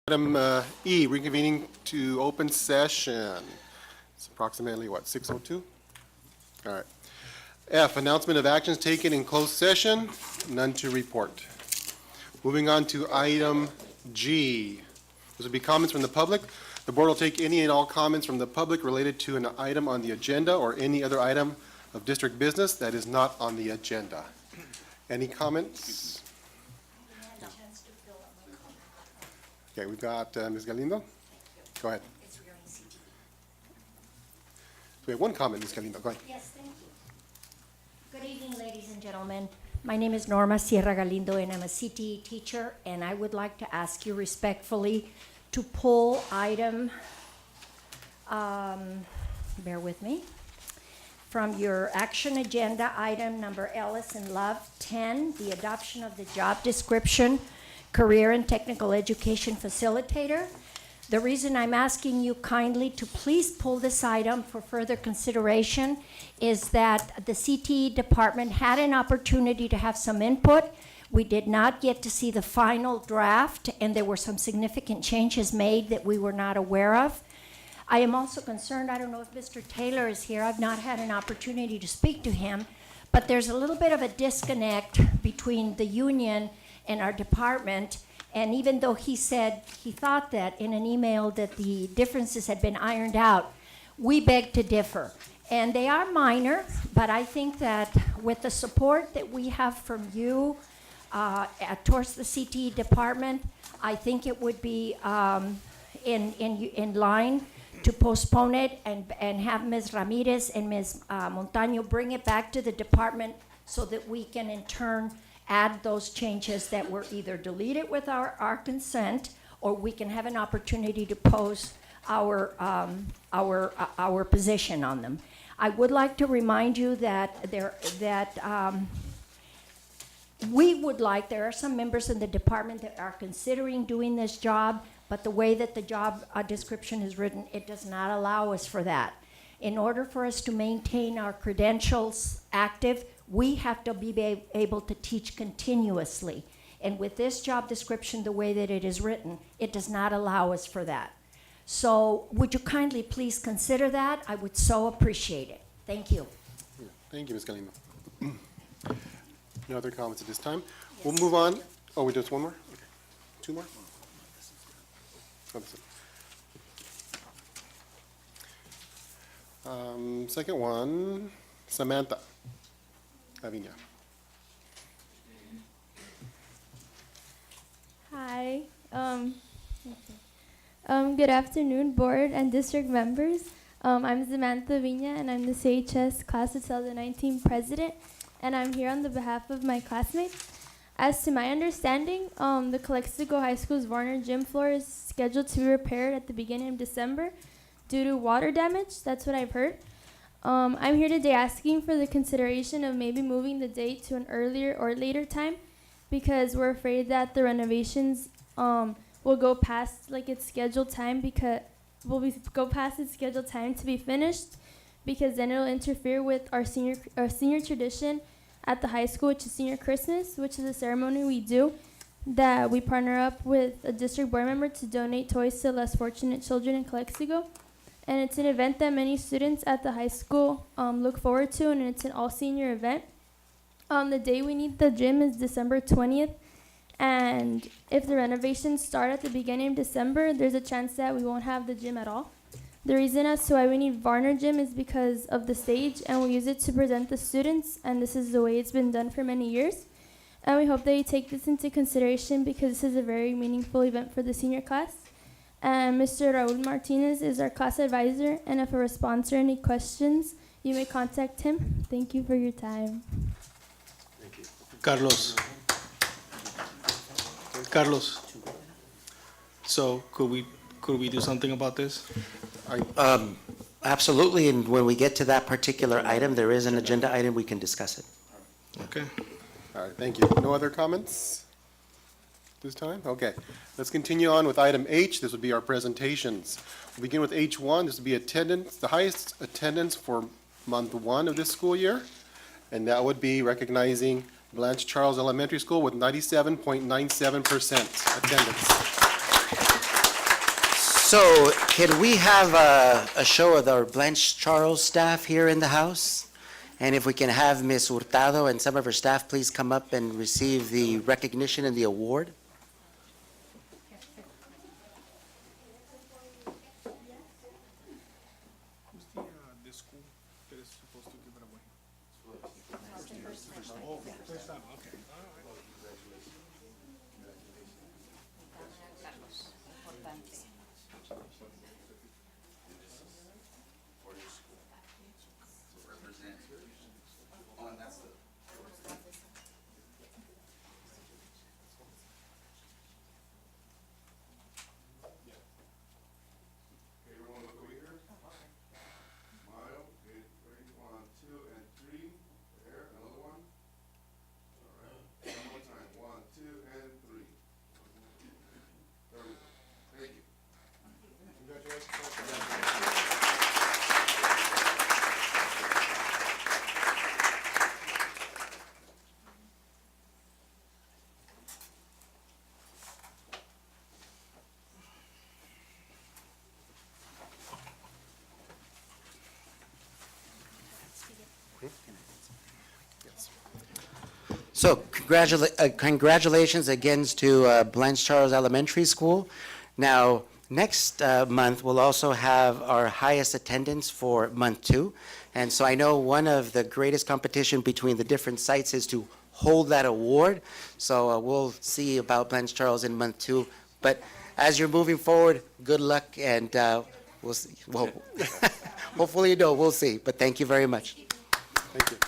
Item E, reconvening to open session. It's approximately, what, 6:02? All right. F, announcement of actions taken in closed session, none to report. Moving on to item G. This will be comments from the public. The board will take any and all comments from the public related to an item on the agenda or any other item of district business that is not on the agenda. Any comments? Okay, we've got Ms. Galindo. Go ahead. It's regarding CT. We have one comment, Ms. Galindo. Go ahead. Yes, thank you. Good evening, ladies and gentlemen. My name is Norma Sierra Galindo, and I'm a CTE teacher, and I would like to ask you respectfully to pull item, bear with me, from your action agenda, item number Ellis and Love 10, the adoption of the job description, career and technical education facilitator. The reason I'm asking you kindly to please pull this item for further consideration is that the CTE department had an opportunity to have some input. We did not get to see the final draft, and there were some significant changes made that we were not aware of. I am also concerned, I don't know if Mr. Taylor is here, I've not had an opportunity to speak to him, but there's a little bit of a disconnect between the union and our department. And even though he said he thought that in an email that the differences had been ironed out, we beg to differ. And they are minor, but I think that with the support that we have from you towards the CTE department, I think it would be in line to postpone it and have Ms. Ramirez and Ms. Montaño bring it back to the department so that we can in turn add those changes that were either deleted with our consent, or we can have an opportunity to pose our position on them. I would like to remind you that there are some members in the department that are considering doing this job, but the way that the job description is written, it does not allow us for that. In order for us to maintain our credentials active, we have to be able to teach continuously. And with this job description, the way that it is written, it does not allow us for that. So would you kindly please consider that? I would so appreciate it. Thank you. Thank you, Ms. Galindo. No other comments at this time. We'll move on. Oh, we just one more? Okay. Two more? Oh, that's it. Second one, Samantha Aviña. Hi. Good afternoon, board and district members. I'm Samantha Viña, and I'm the CHS Class of 2019 president, and I'm here on the behalf of my classmates. As to my understanding, the Calexico High School's Varner gym floor is scheduled to be repaired at the beginning of December due to water damage. That's what I've heard. I'm here today asking for the consideration of maybe moving the date to an earlier or later time, because we're afraid that the renovations will go past its scheduled time to be finished, because then it'll interfere with our senior tradition at the high school, which is Senior Christmas, which is a ceremony we do that we partner up with a district board member to donate toys to less fortunate children in Calexico. And it's an event that many students at the high school look forward to, and it's an all-senior event. The day we need the gym is December 20th, and if the renovations start at the beginning of December, there's a chance that we won't have the gym at all. The reason as to why we need Varner gym is because of the stage, and we use it to present the students, and this is the way it's been done for many years. And we hope that you take this into consideration, because this is a very meaningful event for the senior class. And Mr. Raul Martinez is our class advisor, and if a response or any questions, you may contact him. Thank you for your time. Thank you. Carlos. So could we do something about this? Absolutely, and when we get to that particular item, there is an agenda item, we can discuss it. Okay. All right, thank you. No other comments this time? Okay, let's continue on with item H. This would be our presentations. We'll begin with H1. This would be attendance, the highest attendance for month 1 of this school year, and that would be recognizing Blanche Charles Elementary School with 97.97% attendance. So can we have a show of our Blanche Charles staff here in the house? And if we can have Ms. Hurtado and some of her staff please come up and receive the recognition and the award? Everyone look over here. Smile. Okay, ready? 1, 2, and 3. There, another one. All right. One more time. 1, 2, and 3. There we go. Thank you. Congratulations. So congratulations again to Blanche Charles Elementary School. Now, next month, we'll also have our highest attendance for month 2. And so I know one of the greatest competition between the different sites is to hold that award. So we'll see about Blanche Charles in month 2. But as you're moving forward, good luck, and we'll see. Well, hopefully you know, we'll see. But thank you very much. Thank you.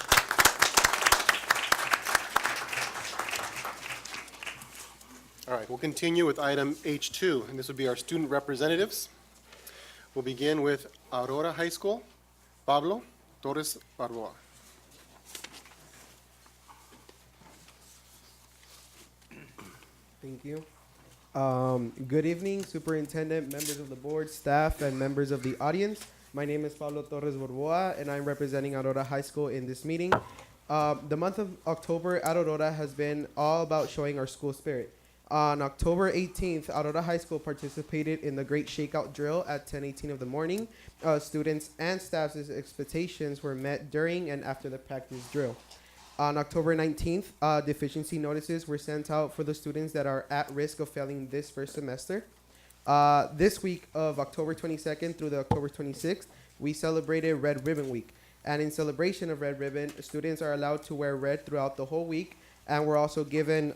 All right, we'll continue with item H2, and this would be our student representatives. We'll begin with Aurora High School, Pablo Torres Barboa. Thank you. Good evening, Superintendent, members of the board, staff, and members of the audience. My name is Pablo Torres Borboa, and I'm representing Aurora High School in this meeting. The month of October at Aurora has been all about showing our school spirit. On October 18th, Aurora High School participated in the Great Shakeout Drill at 10:18 of the morning. Students and staff's expectations were met during and after the practice drill. On October 19th, deficiency notices were sent out for the students that are at risk of failing this first semester. This week of October 22nd through the October 26th, we celebrated Red Ribbon Week. And in celebration of Red Ribbon, students are allowed to wear red throughout the whole week. And we're also given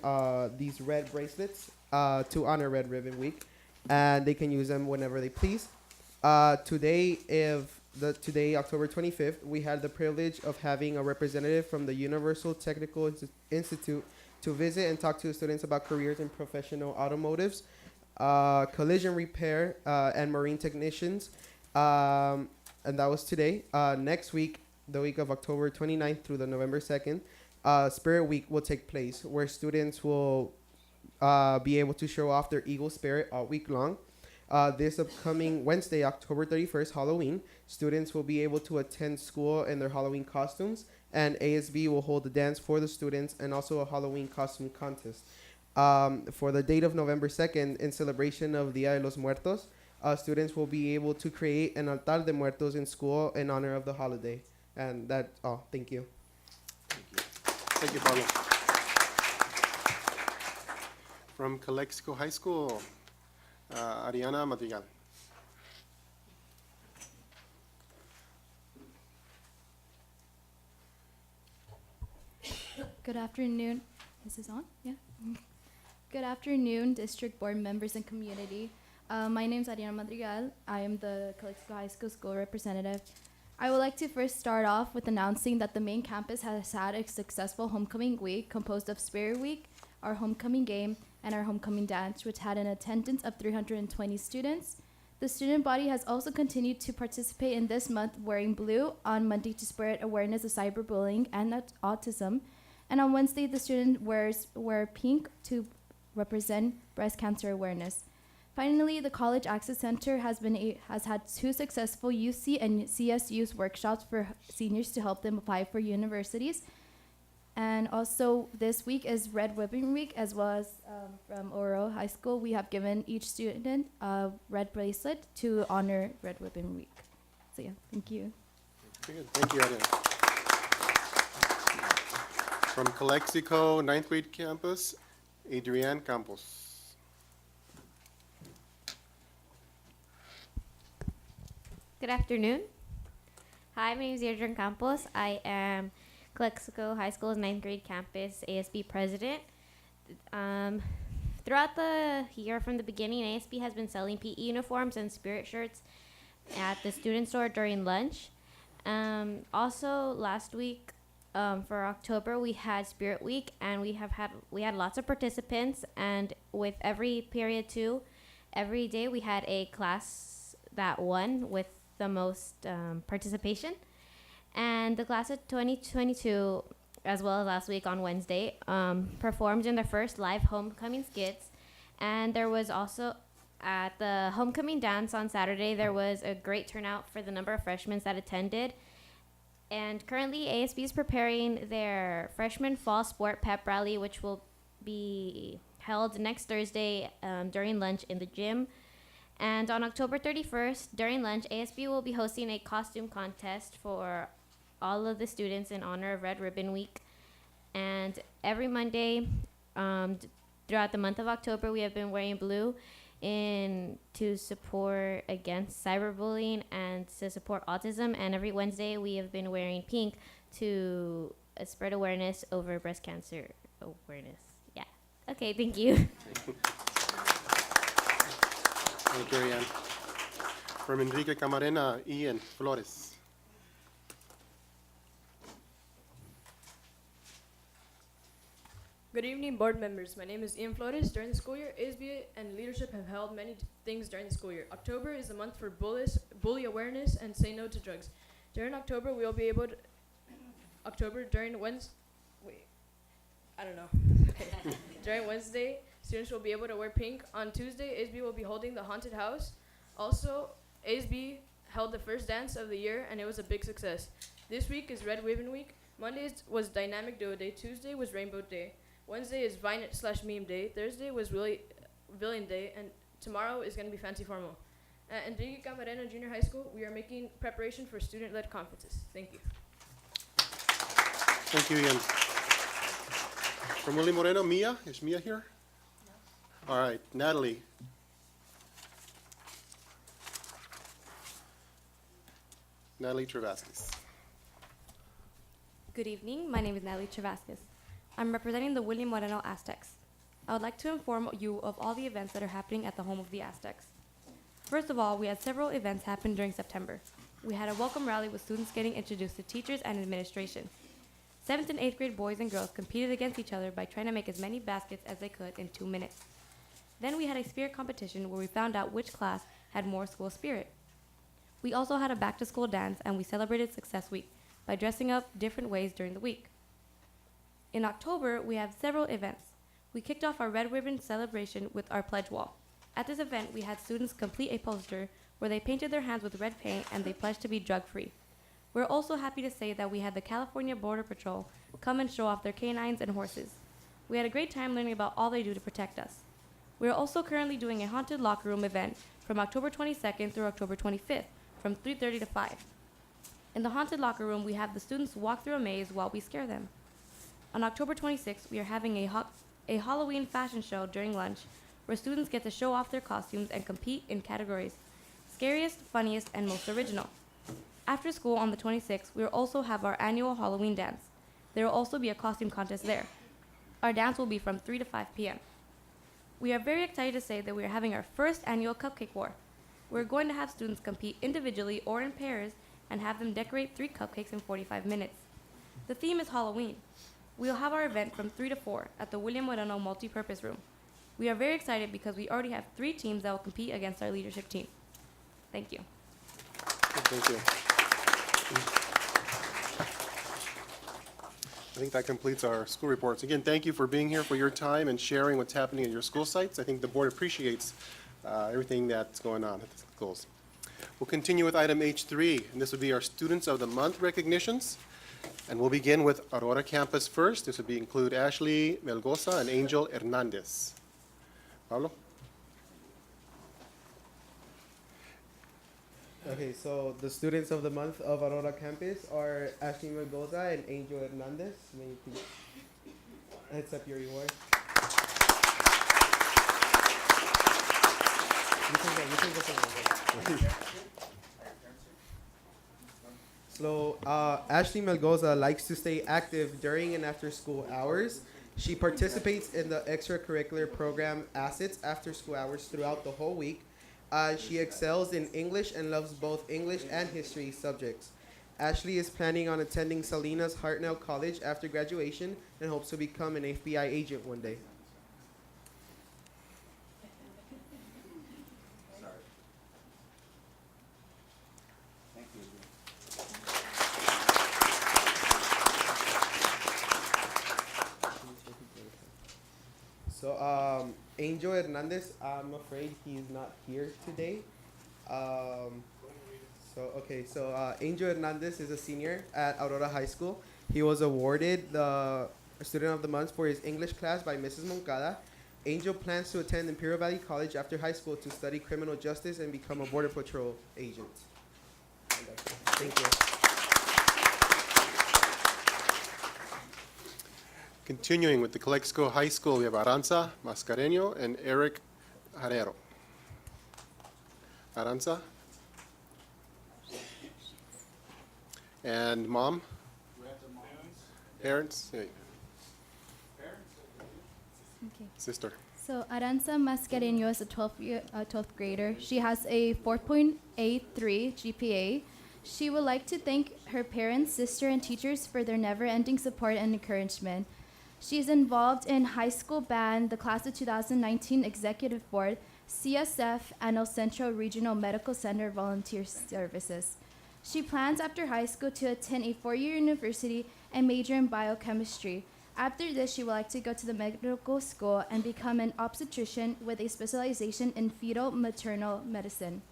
these red bracelets to honor Red Ribbon Week. And they can use them whenever they please. Today, October 25th, we had the privilege of having a representative from the Universal Technical Institute to visit and talk to the students about careers in professional automotives, collision repair, and marine technicians. And that was today. Next week, the week of October 29th through the November 2nd, Spirit Week will take place, where students will be able to show off their Eagle spirit all week long. This upcoming Wednesday, October 31st, Halloween, students will be able to attend school in their Halloween costumes, and ASB will hold a dance for the students and also a Halloween costume contest. For the date of November 2nd, in celebration of Dia de los Muertos, students will be able to create an altar de muertos in school in honor of the holiday. And that's all. Thank you. Thank you, Pablo. From Calexico High School, Ariana Madrigal. Good afternoon. Is this on? Yeah. Good afternoon, district board members and community. My name is Ariana Madrigal. I am the Calexico High School representative. I would like to first start off with announcing that the main campus has had a successful homecoming week composed of Spirit Week, our homecoming game, and our homecoming dance, which had an attendance of 320 students. The student body has also continued to participate in this month wearing blue on Monday to spread awareness of cyberbullying and autism. And on Wednesday, the student wear pink to represent breast cancer awareness. Finally, the College Access Center has had 2 successful UC and CS Youth workshops for seniors to help them apply for universities. And also this week is Red Ribbon Week, as well as from Oro High School, we have given each student a red bracelet to honor Red Ribbon Week. So yeah, thank you. Very good. Thank you, Adriana. From Calexico 9th grade campus, Adrienne Campos. Good afternoon. Hi, my name is Adrian Campos. I am Calexico High School's 9th grade campus ASB president. Throughout the year from the beginning, ASB has been selling PE uniforms and spirit shirts at the student store during lunch. Also, last week for October, we had Spirit Week, and we had lots of participants. And with every period too, every day we had a class that won with the most participation. And the class of 2022, as well as last week on Wednesday, performed in their first live homecoming skits. And there was also, at the homecoming dance on Saturday, there was a great turnout for the number of freshmen that attended. And currently, ASB is preparing their freshman fall sport pep rally, which will be held next Thursday during lunch in the gym. And on October 31st, during lunch, ASB will be hosting a costume contest for all of the students in honor of Red Ribbon Week. And every Monday throughout the month of October, we have been wearing blue to support against cyberbullying and to support autism. And every Wednesday, we have been wearing pink to spread awareness over breast cancer awareness. Yeah. Okay, thank you. Thank you, Adrienne. From Enrique Camarena, Ian Flores. Good evening, board members. My name is Ian Flores. During the school year, ASB and leadership have held many things during the school year. October is the month for bully awareness and say no to drugs. During October, we will be able to... during Wednesday... Wait. I don't know. Okay. During Wednesday, students will be able to wear pink. On Tuesday, ASB will be holding the haunted house. Also, ASB held the first dance of the year, and it was a big success. This week is Red Ribbon Week. Monday was Dynamic Duo Day. Tuesday was Rainbow Day. Wednesday is Vine/Meme Day. Thursday was Villain Day, and tomorrow is going to be Fancy Formal. At Enrique Camarena Junior High School, we are making preparation for student-led conferences. Thank you. Thank you, Ian. From Willie Moreno, Mia. Is Mia here? No. All right, Natalie. Natalie Travascus. Good evening. My name is Natalie Travascus. I'm representing the William Moreno Aztecs. I would like to inform you of all the events that are happening at the home of the Aztecs. First of all, we had several events happen during September. We had a welcome rally with students getting introduced to teachers and administration. 7th and 8th grade boys and girls competed against each other by trying to make as many baskets as they could in 2 minutes. Then we had a spirit competition where we found out which class had more school spirit. We also had a back-to-school dance, and we celebrated Success Week by dressing up different ways during the week. In October, we have several events. We kicked off our Red Ribbon celebration with our pledge wall. At this event, we had students complete a poster where they painted their hands with red paint and they pledged to be drug-free. We're also happy to say that we had the California Border Patrol come and show off their canines and horses. We had a great time learning about all they do to protect us. We are also currently doing a haunted locker room event from October 22nd through October 25th from 3:30 to 5. In the haunted locker room, we have the students walk through a maze while we scare them. On October 26th, we are having a Halloween fashion show during lunch where students get to show off their costumes and compete in categories scariest, funniest, and most original. After school on the 26th, we will also have our annual Halloween dance. There will also be a costume contest there. Our dance will be from 3 to 5 p.m. We are very excited to say that we are having our first annual cupcake war. We're going to have students compete individually or in pairs and have them decorate 3 cupcakes in 45 minutes. The theme is Halloween. We will have our event from 3 to 4 at the William Moreno Multipurpose Room. We are very excited because we already have 3 teams that will compete against our leadership team. Thank you. Thank you. I think that completes our school reports. Again, thank you for being here, for your time and sharing what's happening at your school sites. I think the board appreciates everything that's going on at the schools. We'll continue with item H3, and this would be our Students of the Month recognitions. And we'll begin with Aurora campus first. This would include Ashley Melgoza and Angel Hernandez. Pablo? Okay, so the students of the month of Aurora campus are Ashley Mendoza and Angel Hernandez. May you please accept your reward. You can go. So, Ashley Melgoza likes to stay active during and after school hours. She participates in the extracurricular program Assets after school hours throughout the whole week. She excels in English and loves both English and history subjects. Ashley is planning on attending Salinas Hartnell College after graduation and hopes to become an FBI agent one day. So, Angel Hernandez, I'm afraid he's not here today. So Angel Hernandez is a senior at Aurora High School. He was awarded the Student of the Month for his English class by Mrs. Moncada. Angel plans to attend Imperial Valley College after high school to study criminal justice and become a Border Patrol agent. Thank you. Continuing with the Calexico High School, we have Aranza Mascareño and Eric Herrero. Aranza? And mom? Parents? Hey. Okay. Sister. So Aranza Mascareño is a 12th grader. She has a 4.83 GPA. She would like to thank her parents, sister, and teachers for their never-ending support and encouragement. She's involved in high school band, the class of 2019 executive board, CSF, and El Centro Regional Medical Center volunteer services. She plans after high school to attend a four-year university and major in biochemistry. After this, she would like to go to the medical school and become an obstetrician with a specialization in fetal maternal medicine.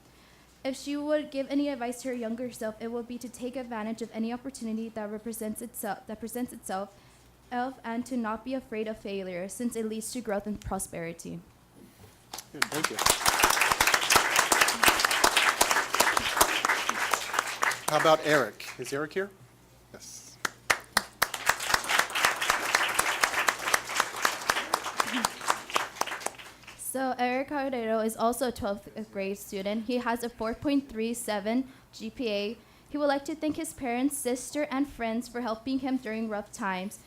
If she would give any advice to her younger self, it would be to take advantage of any opportunity that presents itself, and to not be afraid of failure, since it leads to growth and prosperity. Good, thank you. How about Eric? Is Eric here? Yes. So Eric Cordero is also a 12th grade student. He has a 4.37 GPA. He would like to thank his parents, sister, and friends for helping him during rough times.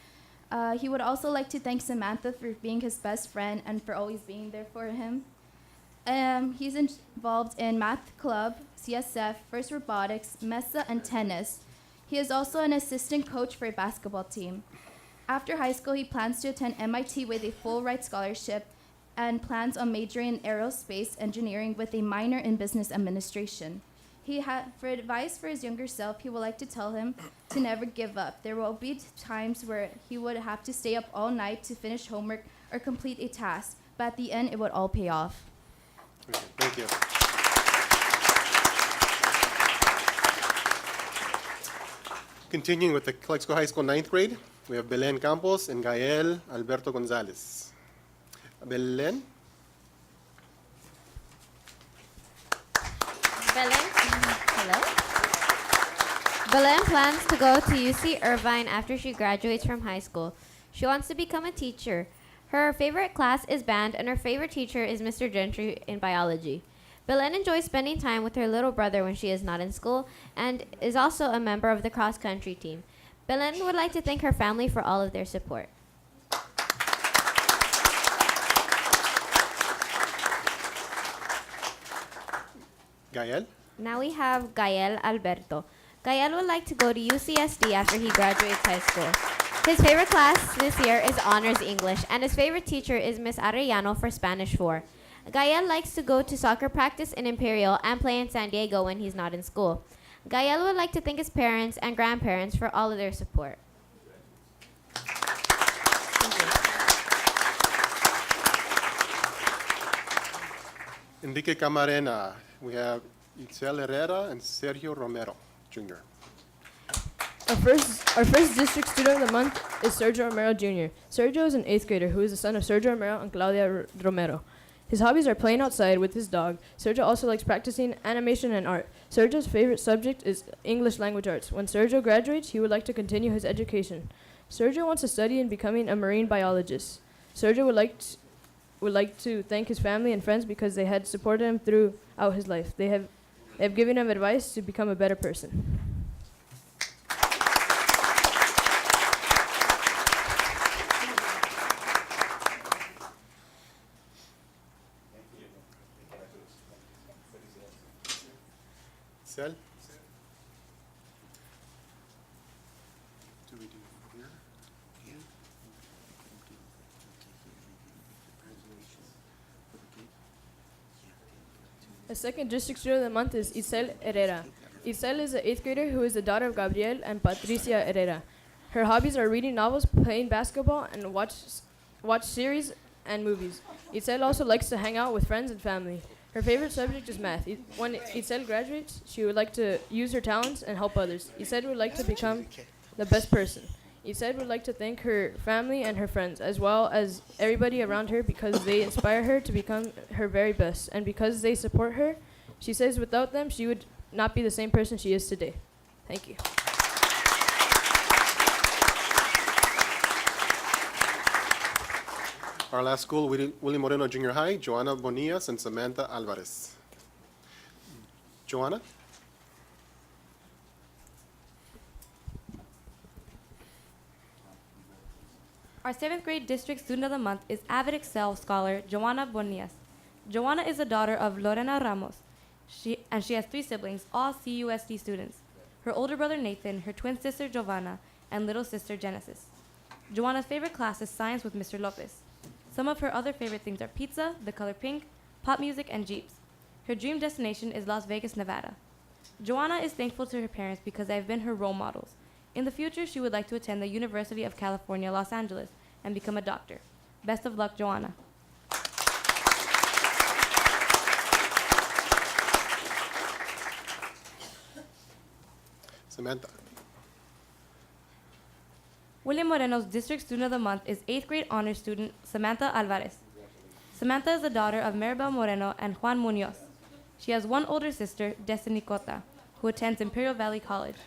He would also like to thank Samantha for being his best friend and for always being there for him. He's involved in math club, CSF, first robotics, MESA, and tennis. He is also an assistant coach for a basketball team. After high school, he plans to attend MIT with a full ride scholarship and plans on majoring in aerospace engineering with a minor in business administration. For advice for his younger self, he would like to tell him to never give up. There will be times where he would have to stay up all night to finish homework or complete a task, but at the end, it would all pay off. Okay, thank you. Continuing with the Calexico High School 9th grade, we have Belen Campos and Gael Alberto Gonzalez. Belen? Belen? Hello? Belen plans to go to UC Irvine after she graduates from high school. She wants to become a teacher. Her favorite class is band, and her favorite teacher is Mr. Gentry in biology. Belen enjoys spending time with her little brother when she is not in school, and is also a member of the cross-country team. Belen would like to thank her family for all of their support. Gael? Now we have Gael Alberto. Gael would like to go to UCSD after he graduates high school. His favorite class this year is Honors English, and his favorite teacher is Miss Arellano for Spanish 4. Gael likes to go to soccer practice in Imperial and play in San Diego when he's not in school. Gael would like to thank his parents and grandparents for all of their support. Enrique Camarena. We have Itzel Herrera and Sergio Romero, Jr. Our first district student of the month is Sergio Romero Jr. Sergio is an 8th grader who is the son of Sergio Romero and Claudia Romero. His hobbies are playing outside with his dog. Sergio also likes practicing animation and art. Sergio's favorite subject is English language arts. When Sergio graduates, he would like to continue his education. Sergio wants to study in becoming a marine biologist. Sergio would like to thank his family and friends because they had supported him throughout his life. They have given him advice to become a better person. Sel? Do we do here? The second district student of the month is Isel Herrera. Isel is an 8th grader who is the daughter of Gabriel and Patricia Herrera. Her hobbies are reading novels, playing basketball, and watch series and movies. Isel also likes to hang out with friends and family. Her favorite subject is math. When Isel graduates, she would like to use her talents and help others. Isel would like to become the best person. Isel would like to thank her family and her friends, as well as everybody around her, because they inspire her to become her very best. And because they support her, she says without them, she would not be the same person she is today. Thank you. Our last school, William Moreno Junior High, Joanna Bonillas and Samantha Alvarez. Joanna? Our 7th grade district student of the month is avid Excel scholar Joanna Bonillas. Joanna is the daughter of Lorena Ramos. She has 3 siblings, all CUSD students. Her older brother Nathan, her twin sister Giovanna, and little sister Genesis. Joanna's favorite class is science with Mr. Lopez. Some of her other favorite things are pizza, the color pink, pop music, and Jeeps. Her dream destination is Las Vegas, Nevada. Joanna is thankful to her parents because they have been her role models. In the future, she would like to attend the University of California, Los Angeles, and become a doctor. Best of luck, Joanna. Samantha? William Moreno's district student of the month is 8th grade honors student Samantha Alvarez. Samantha is the daughter of Maribel Moreno and Juan Munoz. She has one older sister, Destiny Cota, who attends Imperial Valley College.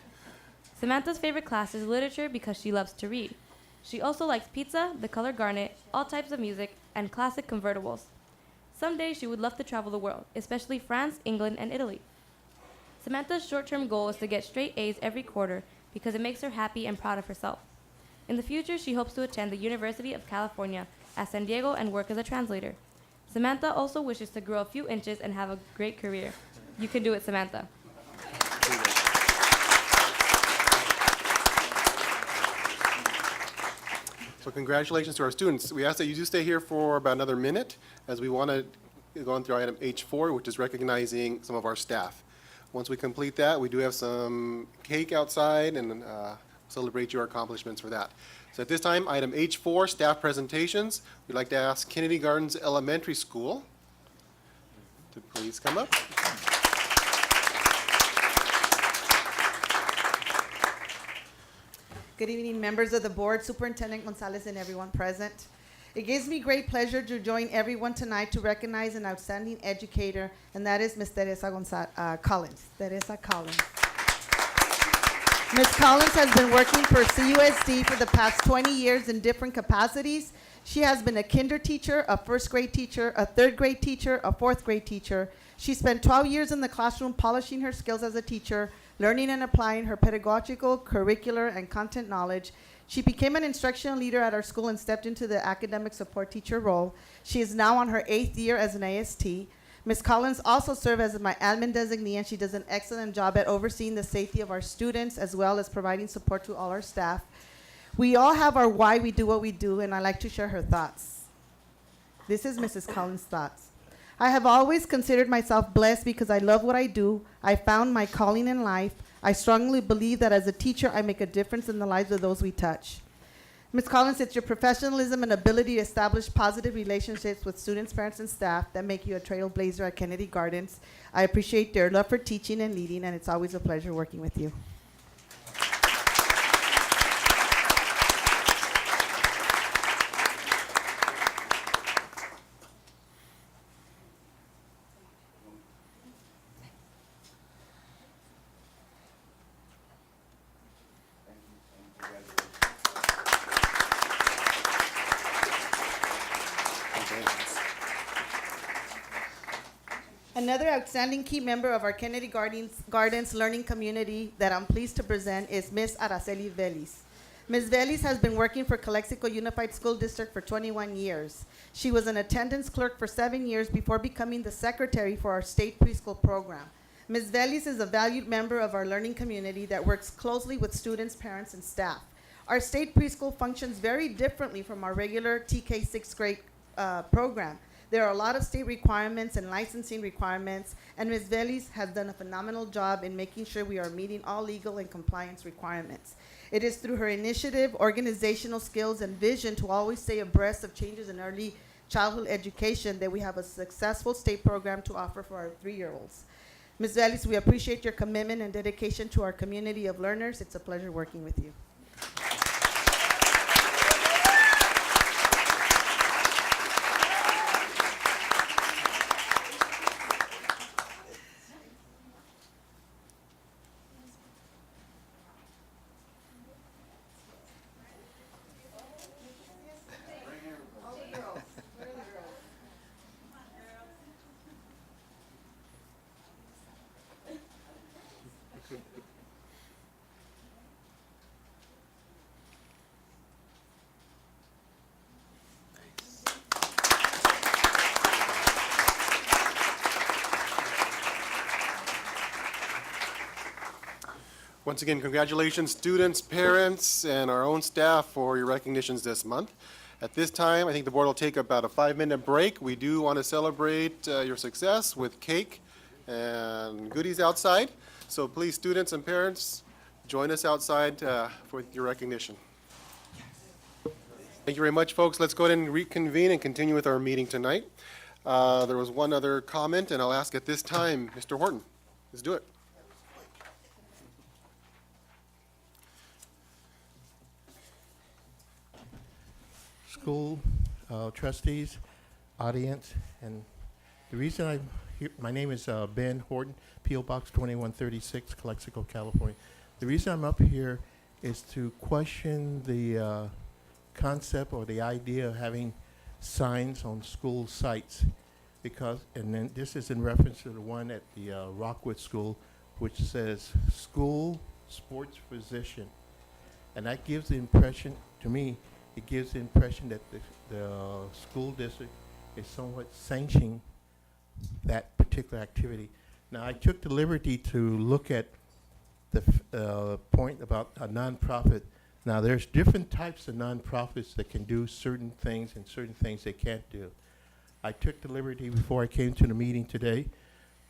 Samantha's favorite class is literature because she loves to read. She also likes pizza, the color garnet, all types of music, and classic convertibles. Someday she would love to travel the world, especially France, England, and Italy. Samantha's short-term goal is to get straight A's every quarter because it makes her happy and proud of herself. In the future, she hopes to attend the University of California at San Diego and work as a translator. Samantha also wishes to grow a few inches and have a great career. You can do it, Samantha. So congratulations to our students. We ask that you do stay here for about another minute as we want to go on through item H4, which is recognizing some of our staff. Once we complete that, we do have some cake outside and celebrate your accomplishments for that. So at this time, item H4, staff presentations. We'd like to ask Kennedy Gardens Elementary School to please come up. Good evening, members of the board, Superintendent Gonzalez, and everyone present. It gives me great pleasure to join everyone tonight to recognize an outstanding educator, and that is Ms. Teresa Collins. Teresa Collins. Ms. Collins has been working for CUSD for the past 20 years in different capacities. She has been a kinder teacher, a first grade teacher, a third grade teacher, a fourth grade teacher. She spent 12 years in the classroom polishing her skills as a teacher, learning and applying her pedagogical, curricular, and content knowledge. She became an instructional leader at our school and stepped into the academic support teacher role. She is now on her 8th year as an AST. Ms. Collins also serves as my admin designee, and she does an excellent job at overseeing the safety of our students as well as providing support to all our staff. We all have our why we do what we do, and I like to share her thoughts. This is Mrs. Collins' thoughts. I have always considered myself blessed because I love what I do. I found my calling in life. I strongly believe that as a teacher, I make a difference in the lives of those we touch. Ms. Collins, it's your professionalism and ability to establish positive relationships with students, parents, and staff that make you a trailblazer at Kennedy Gardens. I appreciate your love for teaching and leading, and it's always a pleasure working with you. Another outstanding key member of our Kennedy Gardens learning community that I'm pleased to present is Ms. Araceli Vélez. Ms. Vélez has been working for Calexico Unified School District for 21 years. She was an attendance clerk for 7 years before becoming the secretary for our state preschool program. Ms. Vélez is a valued member of our learning community that works closely with students, parents, and staff. Our state preschool functions very differently from our regular TK 6th grade program. There are a lot of state requirements and licensing requirements, and Ms. Vélez has done a phenomenal job in making sure we are meeting all legal and compliance requirements. It is through her initiative, organizational skills, and vision to always stay abreast of changes in early childhood education that we have a successful state program to offer for our 3-year-olds. Ms. Vélez, we appreciate your commitment and dedication to our community of learners. It's a pleasure working with you. Once again, congratulations, students, parents, and our own staff for your recognitions this month. At this time, I think the board will take about a 5-minute break. We do want to celebrate your success with cake and goodies outside. So please, students and parents, join us outside for your recognition. Thank you very much, folks. Let's go ahead and reconvene and continue with our meeting tonight. There was one other comment, and I'll ask at this time, Mr. Horton, let's do it. School trustees, audience, and the reason I'm here, my name is Ben Horton, P.O. Box 2136, Calexico, California. The reason I'm up here is to question the concept or the idea of having signs on school sites, because, and then this is in reference to the one at the Rockwood School, which says school sports physician, and that gives the impression to me. It gives the impression that the school district is somewhat sanctioning that particular activity. Now, I took the liberty to look at the point about a nonprofit. Now, there's different types of nonprofits that can do certain things and certain things they can't do. I took the liberty before I came to the meeting today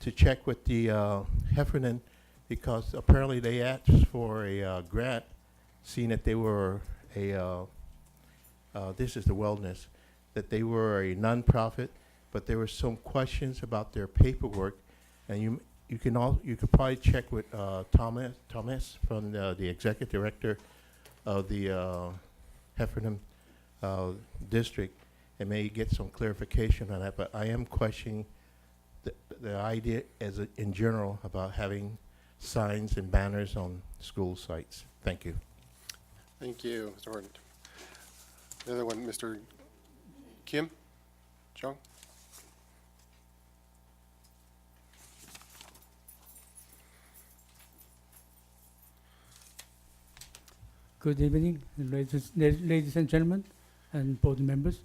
to check with the Heffernan, because apparently they asked for a grant, seeing that they were a this is the wellness, that they were a nonprofit, but there were some questions about their paperwork, and you can probably check with Thomas from the executive director of the Heffernan district, and maybe get some clarification on that. But I am questioning the idea in general about having signs and banners on school sites. Thank you. Thank you, Mr. Horton. The other one, Mr. Kim Jong. Good evening, ladies and gentlemen, and board members.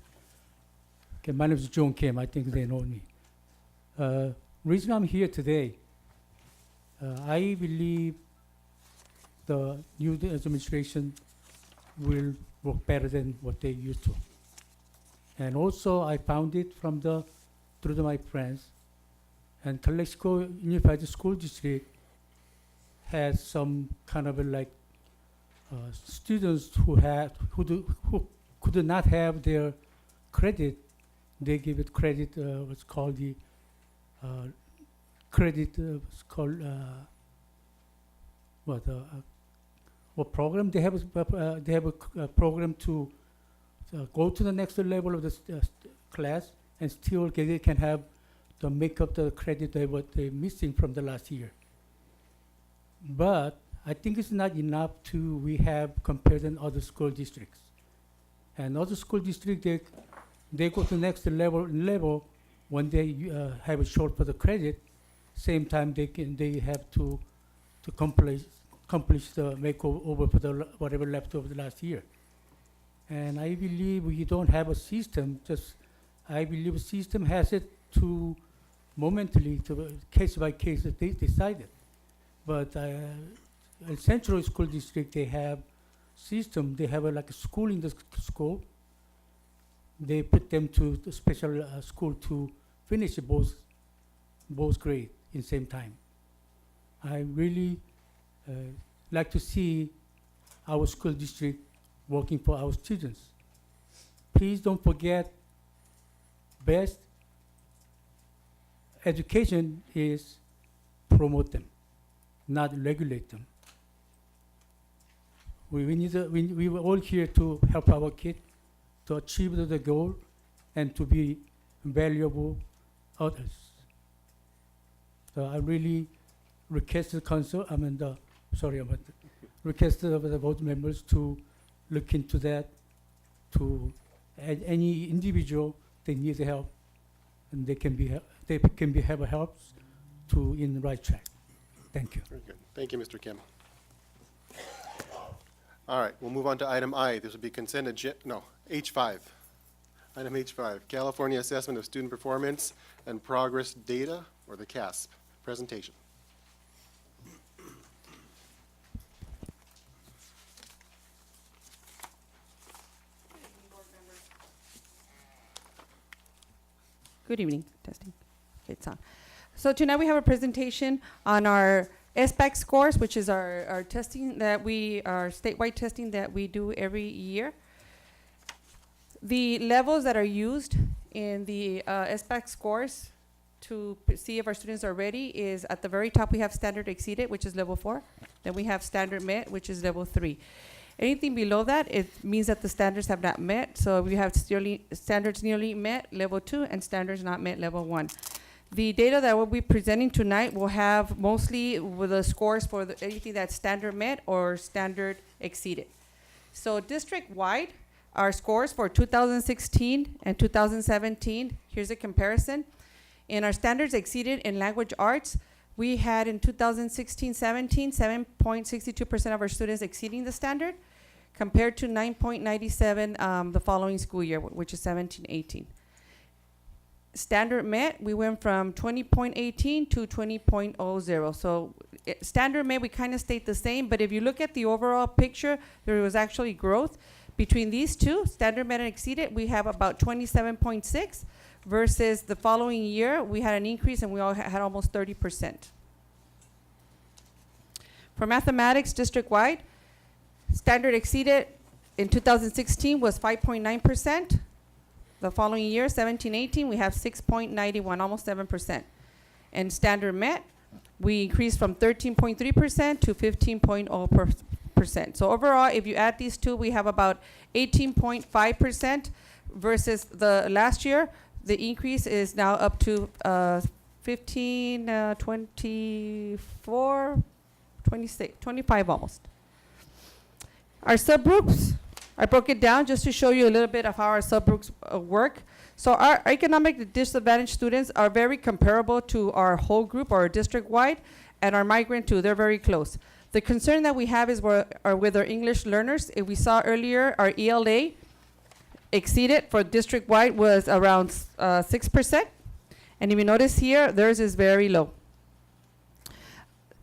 Okay, my name is John Kim. I think they know me. Reason I'm here today, I believe the new administration will work better than what they used to. And also, I found it through my friends. And Calexico Unified School District has some kind of students who could not have their credit. They give it credit. What's called the credit. What's called what program they have? They have a program to go to the next level of the class and still they can have to make up the credit what they're missing from the last year. But I think it's not enough we have compared than other school districts. And other school districts, they go to the next level, when they have a short for the credit, same time they have to accomplish the makeover for the whatever left over the last year. And I believe we don't have a system. I believe system has it to momentarily, to case by case, they decided. But in Central School District, they have system. They have like a school in the school. They put them to the special school to finish both grades in same time. I really like to see our school district working for our students. Please don't forget, best education is promote them, not regulate them. We were all here to help our kids to achieve the goal and to be valuable others. So I really request the council, request the board members to look into that, to any individual they need help, and they can have a help to in the right track. Thank you. Very good. Thank you, Mr. Kim. All right, we'll move on to item I. This will be consent H5. Item H5, California Assessment of Student Performance and Progress Data, or the CASP, presentation. Good evening. Testing. It's on. So tonight we have a presentation on our SBAC scores, which is our testing our statewide testing that we do every year. The levels that are used in the SBAC scores to see if our students are ready is at the very top we have standard exceeded, which is level 4. Then we have standard met, which is level 3. Anything below that, it means that the standards have not met. So we have standards nearly met, level 2, and standards not met, level 1. The data that we'll be presenting tonight will have mostly with the scores for anything that's standard met or standard exceeded. So district-wide, our scores for 2016 and 2017, here's a comparison. In our standards exceeded in language arts, we had in 2016-17, 7.62% of our students exceeding the standard, compared to 9.97 the following school year, which is 17-18. Standard met, we went from 20.18 to 20.00. So standard met, we kind of stayed the same, but if you look at the overall picture, there was actually growth. Between these two, standard met and exceeded, we have about 27.6, versus the following year, we had an increase and we all had almost 30%. For mathematics district-wide, standard exceeded in 2016 was 5.9%. The following year, 17-18, we have 6.91, almost 7%. And standard met, we increased from 13.3% to 15.0%. So overall, if you add these two, we have about 18.5% versus the last year. The increase is now up to 15, 24, 26, 25 almost. Our subgroups, I broke it down just to show you a little bit of how our subgroups work. So our economic disadvantaged students are very comparable to our whole group or district-wide, and our migrant too, they're very close. The concern that we have is with our English learners. If we saw earlier, our ELA exceeded for district-wide was around 6%. And if you notice here, theirs is very low.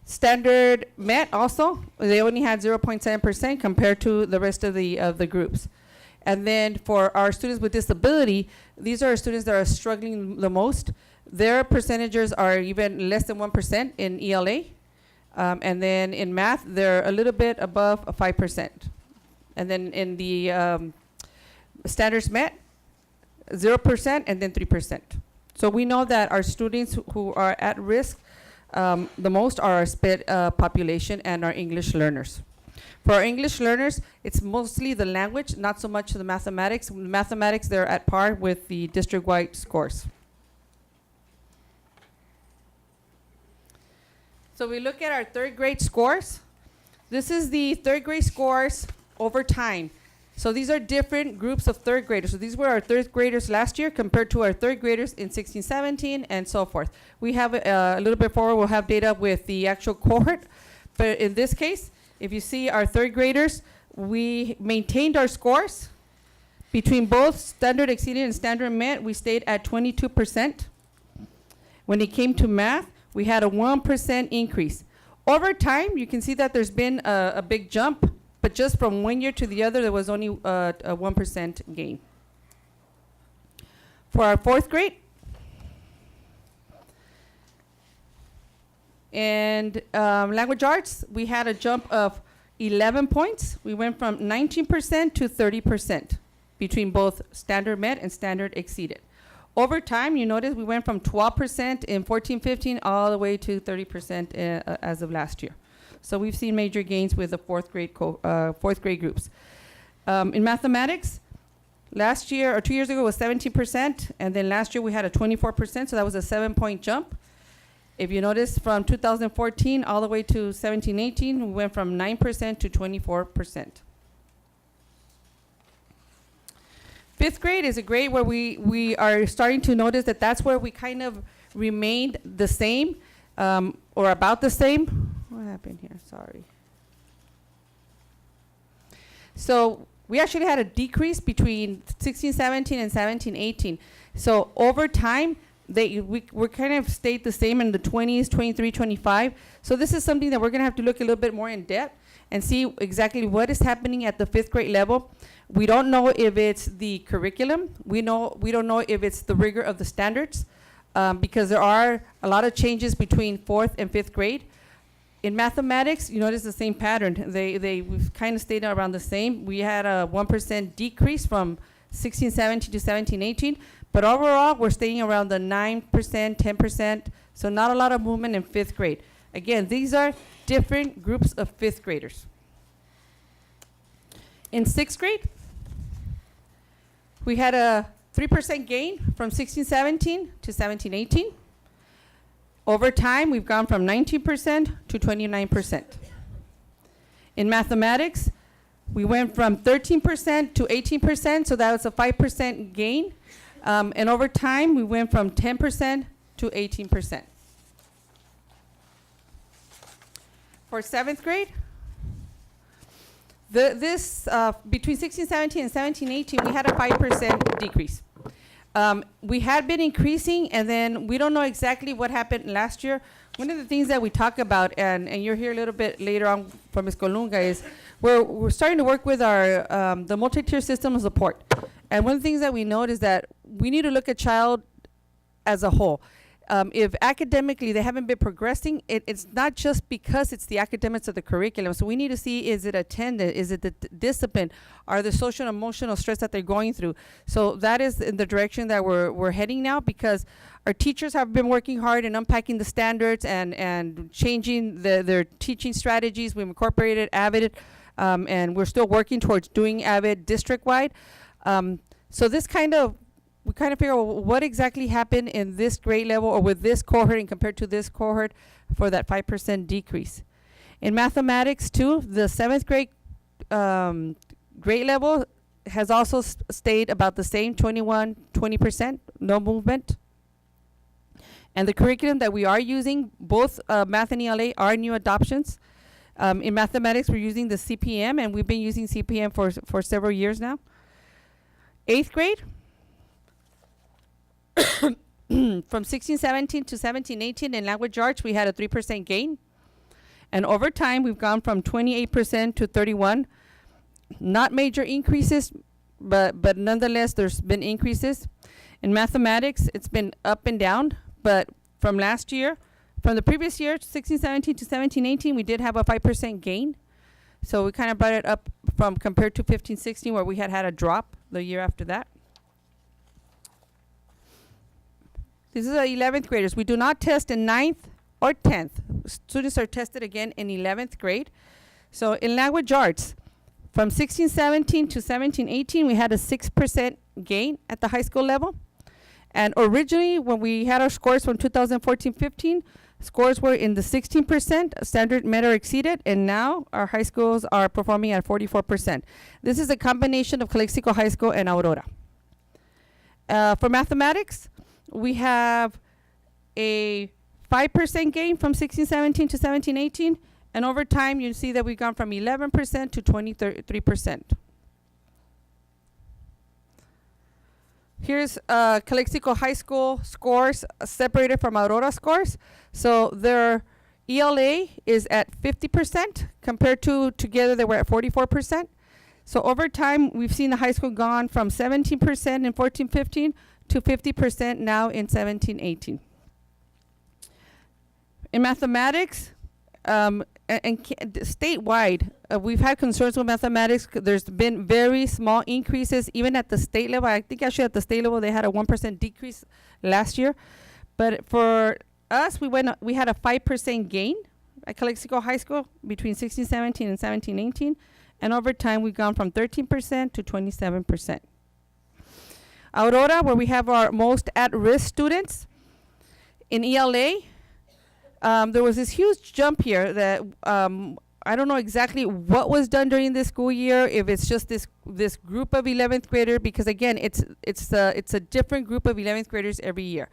Standard met also, they only had 0.7% compared to the rest of the groups. And then for our students with disability, these are students that are struggling the most. Their percentages are even less than 1% in ELA. And then in math, they're a little bit above 5%. And then in the standards met, 0% and then 3%. So we know that our students who are at risk the most are our SPED population and our English learners. For our English learners, it's mostly the language, not so much the mathematics. Mathematics, they're at par with the district-wide scores. So we look at our third grade scores. This is the third grade scores over time. So these are different groups of third graders. So these were our third graders last year compared to our third graders in 16, 17, and so forth. We have a little bit forward, we'll have data with the actual cohort. But in this case, if you see our third graders, we maintained our scores. Between both standard exceeded and standard met, we stayed at 22%. When it came to math, we had a 1% increase. Over time, you can see that there's been a big jump, but just from one year to the other, there was only a 1% gain. For our fourth grade, and language arts, we had a jump of 11 points. We went from 19% to 30% between both standard met and standard exceeded. Over time, you notice we went from 12% in 14-15 all the way to 30% as of last year. So we've seen major gains with the fourth grade groups. In mathematics, last year or 2 years ago was 17%, and then last year we had a 24%, so that was a 7-point jump. If you notice, from 2014 all the way to 17-18, we went from 9% to 24%. Fifth grade is a grade where we are starting to notice that that's where we kind of remained the same or about the same. What happened here? Sorry. So we actually had a decrease between 16-17 and 17-18. So over time, we're kind of stayed the same in the 20s, 23, 25. So this is something that we're going to have to look a little bit more in depth and see exactly what is happening at the fifth grade level. We don't know if it's the curriculum. We don't know if it's the rigor of the standards, because there are a lot of changes between fourth and fifth grade. In mathematics, you notice the same pattern. We've kind of stayed around the same. We had a 1% decrease from 16-17 to 17-18, but overall, we're staying around the 9%, 10%, so not a lot of movement in fifth grade. Again, these are different groups of fifth graders. In sixth grade, we had a 3% gain from 16-17 to 17-18. Over time, we've gone from 19% to 29%. In mathematics, we went from 13% to 18%, so that was a 5% gain. And over time, we went from 10% to 18%. For seventh grade, between 16-17 and 17-18, we had a 5% decrease. We had been increasing, and then we don't know exactly what happened last year. One of the things that we talk about, and you'll hear a little bit later on from Ms. Colunga, is we're starting to work with our the multi-tier system of support. And one of the things that we note is that we need to look at child as a whole. If academically they haven't been progressing, it's not just because it's the academics of the curriculum. So we need to see, is it attendance? Is it the discipline? Are the social and emotional stress that they're going through? So that is in the direction that we're heading now, because our teachers have been working hard in unpacking the standards and changing their teaching strategies. We've incorporated AVID, and we're still working towards doing AVID district-wide. So this we kind of figure out what exactly happened in this grade level or with this cohort and compared to this cohort for that 5% decrease. In mathematics too, the seventh grade grade level has also stayed about the same, 20%, no movement. And the curriculum that we are using, both math and ELA, are new adoptions. In mathematics, we're using the CPM, and we've been using CPM for several years now. Eighth grade, from 16-17 to 17-18 in language arts, we had a 3% gain. And over time, we've gone from 28% to 31%. Not major increases, but nonetheless, there's been increases. In mathematics, it's been up and down, but from the previous year, 16-17 to 17-18, we did have a 5% gain. So we kind of brought it up from compared to 15-16, where we had a drop the year after that. This is the 11th graders. We do not test in 9th or 10th. Students are tested again in 11th grade. So in language arts, from 16-17 to 17-18, we had a 6% gain at the high school level. And originally, when we had our scores from 2014-15, scores were in the 16%, standard met or exceeded, and now our high schools are performing at 44%. This is a combination of Calexico High School and Aurora. For mathematics, we have a 5% gain from 16-17 to 17-18, and over time you see that we've gone from 11% to 23%. Here's Calexico High School scores separated from Aurora scores. So their ELA is at 50% compared to together they were at 44%. So over time, we've seen the high school gone from 17% in 14-15 to 50% now in 17-18. In mathematics, statewide, we've had concerns with mathematics. There's been very small increases, even at the state level. I think actually at the state level they had a 1% decrease last year. But for us, we had a 5% gain at Calexico High School between 16-17 and 17-18. And over time, we've gone from 13% to 27%. Aurora, where we have our most at-risk students, in ELA, there was this huge jump here that I don't know exactly what was done during this school year, if it's just this group of 11th grader, because again, it's a different group of 11th graders every year.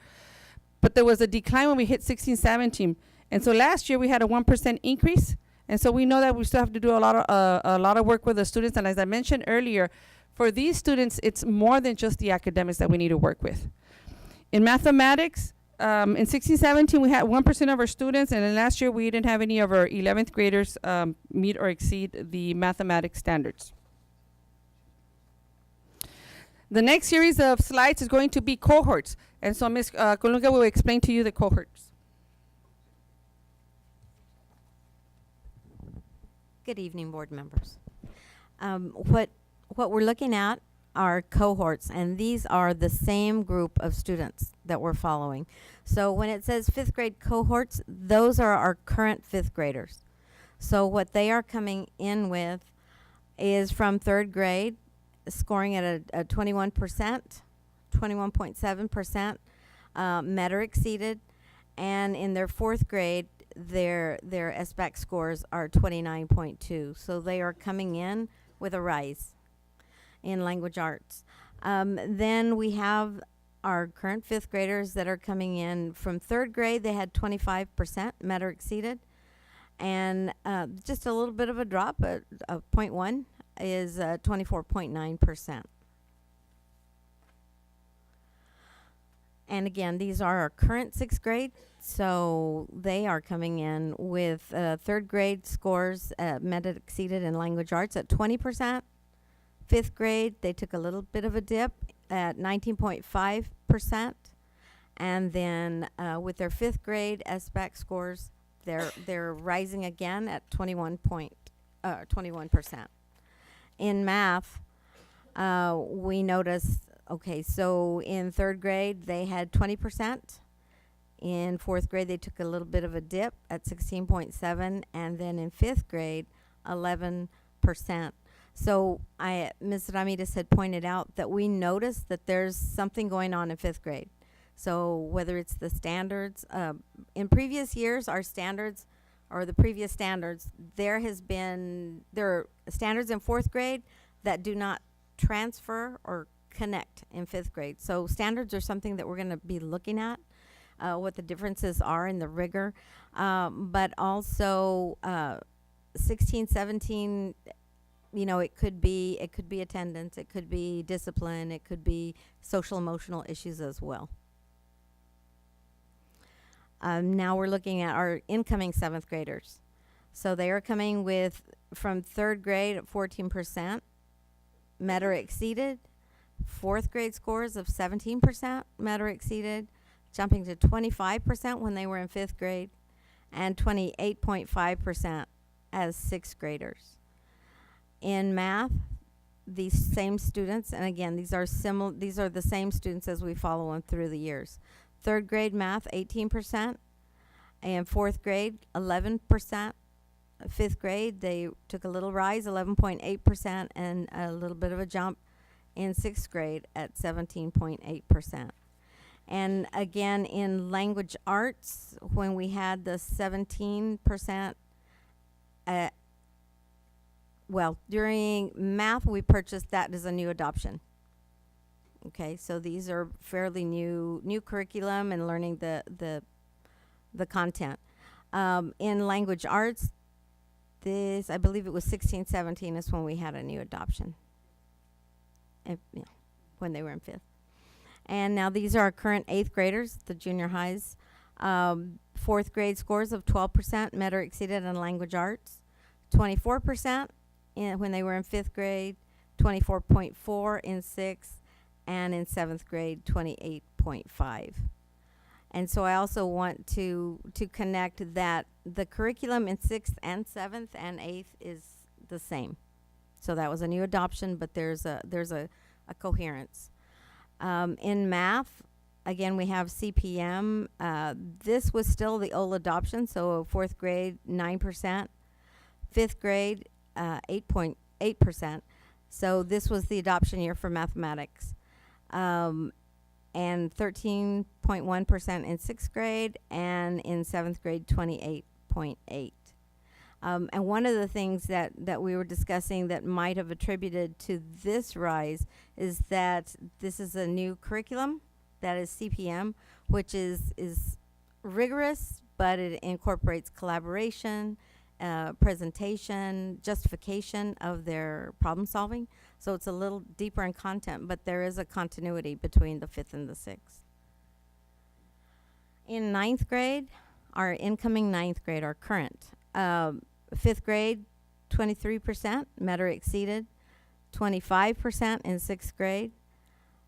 But there was a decline when we hit 16-17. And so last year we had a 1% increase. And so we know that we still have to do a lot of work with the students. And as I mentioned earlier, for these students, it's more than just the academics that we need to work with. In mathematics, in 16-17, we had 1% of our students, and then last year we didn't have any of our 11th graders meet or exceed the mathematics standards. The next series of slides is going to be cohorts. And so Ms. Colunga will explain to you the cohorts. Good evening, board members. What we're looking at are cohorts, and these are the same group of students that we're following. So when it says 5th grade cohorts, those are our current 5th graders. So what they are coming in with is from 3rd grade, scoring at a 21%, 21.7%, met or exceeded, and in their 4th grade, their SBAC scores are 29.2. So they are coming in with a rise in language arts. Then we have our current 5th graders that are coming in from 3rd grade. They had 25% met or exceeded, and just a little bit of a drop, but 0.1 is 24.9%. And again, these are our current 6th grade, so they are coming in with 3rd grade scores met or exceeded in language arts at 20%. 5th grade, they took a little bit of a dip at 19.5%. And then with their 5th grade SBAC scores, they're rising again at 21%. In math, we noticed, okay, so in 3rd grade, they had 20%. In 4th grade, they took a little bit of a dip at 16.7, and then in 5th grade, 11%. So Ms. Ramirez had pointed out that we noticed that there's something going on in 5th grade. So whether it's the standards, in previous years, our standards, or the previous standards, there are standards in 4th grade that do not transfer or connect in 5th grade. So standards are something that we're going to be looking at, what the differences are in the rigor, but also 16, 17, you know, it could be attendance, it could be discipline, it could be social emotional issues as well. Now we're looking at our incoming 7th graders. So they are coming with, from 3rd grade at 14%, met or exceeded. 4th grade scores of 17%, met or exceeded, jumping to 25% when they were in 5th grade, and 28.5% as 6th graders. In math, these same students, and again, these are the same students as we follow them through the years. 3rd grade math, 18%, and 4th grade, 11%. 5th grade, they took a little rise, 11.8%, and a little bit of a jump in 6th grade at 17.8%. And again, in language arts, when we had the 17%, during math, we purchased that as a new adoption. Okay, so these are fairly new curriculum and learning the content. In language arts, this, I believe it was 16, 17 is when we had a new adoption. When they were in 5th. And now these are our current 8th graders, the junior highs. 4th grade scores of 12% met or exceeded in language arts, 24% when they were in 5th grade, 24.4 in 6th, and in 7th grade, 28.5. And so I also want to connect that the curriculum in 6th and 7th and 8th is the same. So that was a new adoption, but there's a coherence. In math, again, we have CPM. This was still the old adoption, so 4th grade, 9%. 5th grade, 8.8%. So this was the adoption year for mathematics. And 13.1% in 6th grade, and in 7th grade, 28.8. And one of the things that we were discussing that might have attributed to this rise is that this is a new curriculum that is CPM, which is rigorous, but it incorporates collaboration, presentation, justification of their problem solving. So it's a little deeper in content, but there is a continuity between the 5th and the 6th. In 9th grade, our incoming 9th grade, our current, 5th grade, 23% met or exceeded, 25% in 6th grade.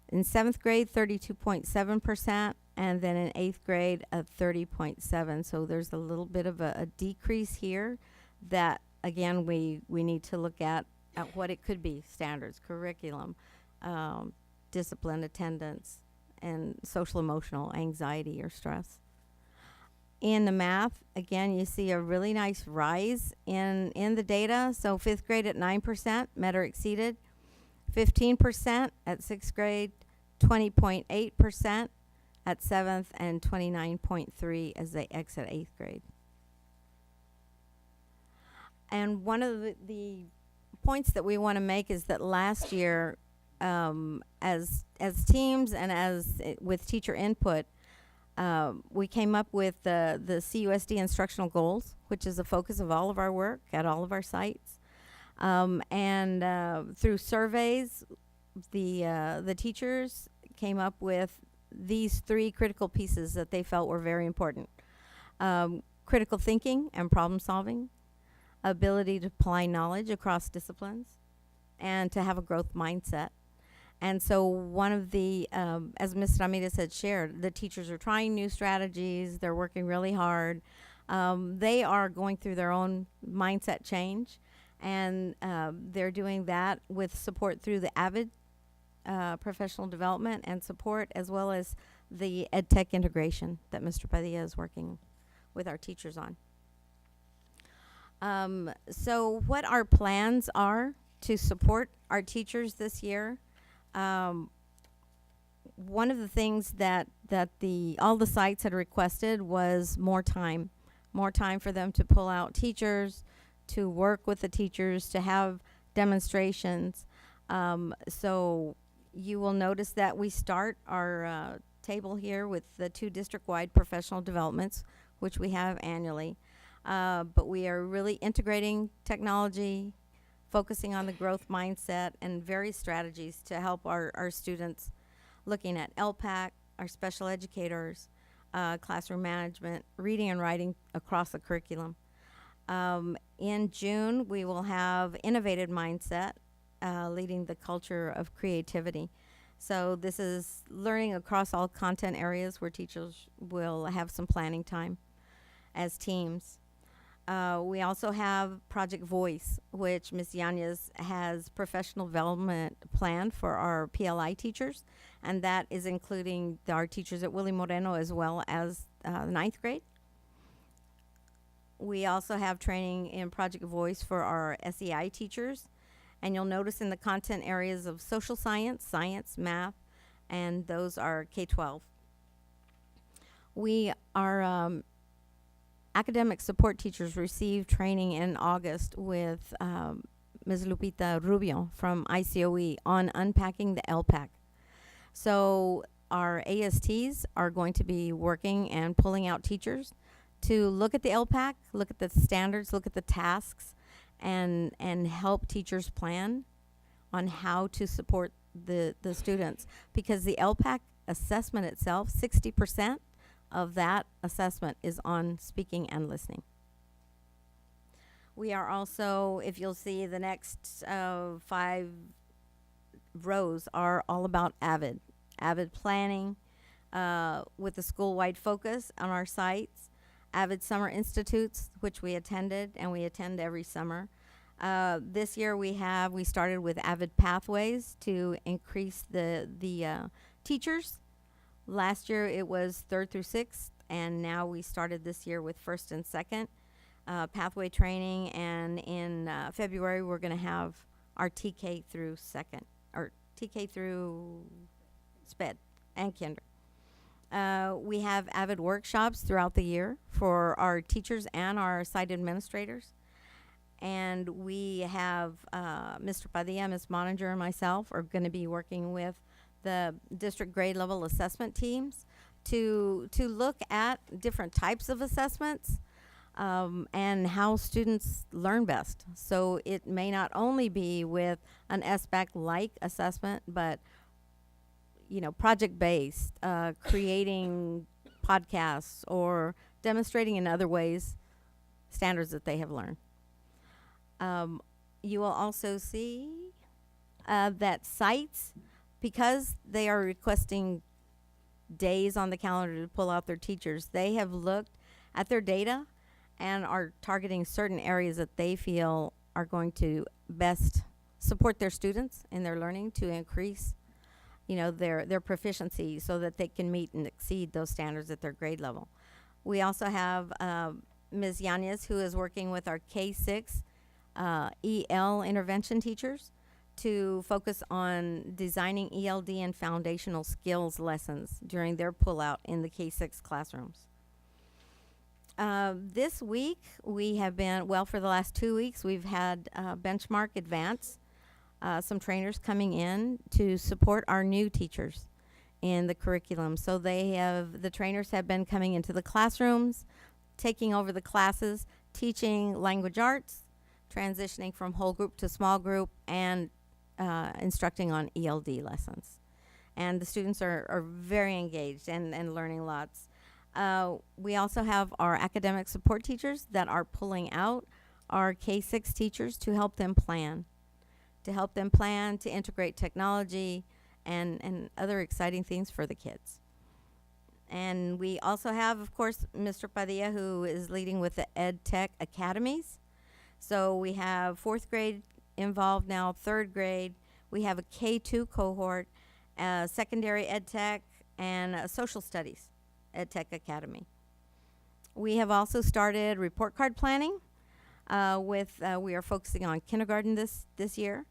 In 7th grade, 32.7%, and then in 8th grade, 30.7%. So there's a little bit of a decrease here that, again, we need to look at what it could be: standards, curriculum, discipline, attendance, and social emotional anxiety or stress. In the math, again, you see a really nice rise in the data. So 5th grade at 9% met or exceeded, 15% at 6th grade, 20.8% at 7th, and 29.3% as they exit 8th grade. And one of the points that we want to make is that last year, as teams and with teacher input, we came up with the CUSD instructional goals, which is the focus of all of our work at all of our sites. And through surveys, the teachers came up with these 3 critical pieces that they felt were very important: critical thinking and problem solving, ability to apply knowledge across disciplines, and to have a growth mindset. And so one of the, as Ms. Ramirez had shared, the teachers are trying new strategies. They're working really hard. They are going through their own mindset change, and they're doing that with support through the AVID professional development and support, as well as the EdTech integration that Mr. Padilla is working with our teachers on. So what our plans are to support our teachers this year: one of the things that all the sites had requested was more time for them to pull out teachers, to work with the teachers, to have demonstrations. So you will notice that we start our table here with the 2 district-wide professional developments, which we have annually. But we are really integrating technology, focusing on the growth mindset, and various strategies to help our students, looking at LPAC, our special educators, classroom management, reading and writing across the curriculum. In June, we will have Innovative Mindset, leading the culture of creativity. So this is learning across all content areas where teachers will have some planning time as teams. We also have Project Voice, which Ms. Yanez has professional development planned for our PLI teachers, and that is including our teachers at Willie Moreno as well as 9th grade. We also have training in Project Voice for our SEI teachers, and you'll notice in the content areas of social science, science, math, and those are K-12 our academic support teachers received training in August with Ms. Lupita Rubio from ICOE on unpacking the LPAC. So our ASTs are going to be working and pulling out teachers to look at the LPAC, look at the standards, look at the tasks, and help teachers plan on how to support the students. Because the LPAC assessment itself, 60% of that assessment is on speaking and listening. We are also, if you'll see, the next 5 rows are all about AVID planning with a school-wide focus on our sites, AVID Summer Institutes, which we attended and we attend every summer. This year we started with AVID Pathways to increase the teachers. Last year it was 3rd through 6th, and now we started this year with 1st and 2nd pathway training, and in February we're going to have our TK through 2nd, or TK through SPED and Kinder. We have AVID workshops throughout the year for our teachers and our site administrators. And we have Mr. Padilla, Ms. Moninger, and myself are going to be working with the district grade level assessment teams to look at different types of assessments and how students learn best. So it may not only be with an SBAC-like assessment, but project-based, creating podcasts or demonstrating in other ways standards that they have learned. You will also see that sites, because they are requesting days on the calendar to pull out their teachers, they have looked at their data and are targeting certain areas that they feel are going to best support their students in their learning to increase their proficiency so that they can meet and exceed those standards at their grade level. We also have Ms. Yanez, who is working with our K-6 EL intervention teachers to focus on designing ELD and foundational skills lessons during their pullout in the K-6 classrooms. This week, we have been, for the last 2 weeks, we've had Benchmark Advance, some trainers coming in to support our new teachers in the curriculum. So the trainers have been coming into the classrooms, taking over the classes, teaching language arts, transitioning from whole group to small group, and instructing on ELD lessons. And the students are very engaged and learning lots. We also have our academic support teachers that are pulling out our K-6 teachers to help them plan, to integrate technology and other exciting things for the kids. And we also have, of course, Mr. Padilla, who is leading with the Ed Tech Academies. So we have 4th grade involved now, 3rd grade. We have a K2 cohort, secondary Ed Tech, and social studies Ed Tech Academy. We have also started report card planning we are focusing on kindergarten this year,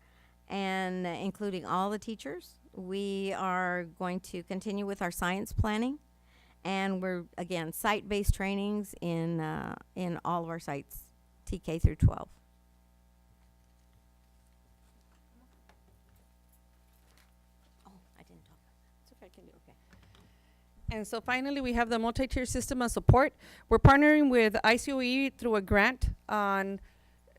and including all the teachers. We are going to continue with our science planning, and we're, again, site-based trainings in all of our sites, TK through 12. Oh, I didn't talk. It's okay, I can do okay. And so finally, we have the multi-tier system of support. We're partnering with ICOE through a grant on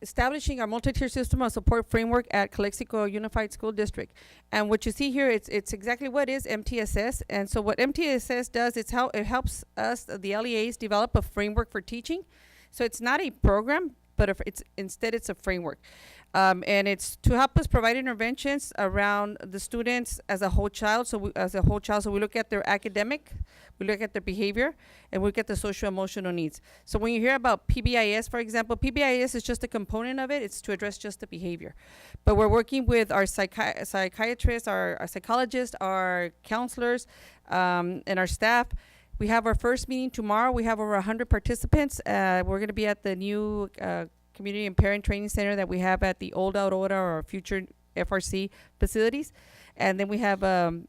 establishing our multi-tier system of support framework at Calexico Unified School District. And what you see here, it's exactly what is MTSS. And so what MTSS does, it helps us, the LEAs, develop a framework for teaching. So it's not a program, but instead it's a framework. And it's to help us provide interventions around the students as a whole child. So we look at their academic, we look at their behavior, and we look at the social emotional needs. So when you hear about PBIS, for example, PBIS is just a component of it. It's to address just the behavior. But we're working with our psychiatrists, our psychologists, our counselors, and our staff. We have our first meeting tomorrow. We have over 100 participants. We're going to be at the new Community and Parent Training Center that we have at the old Aurora or future FRC facilities. And then we have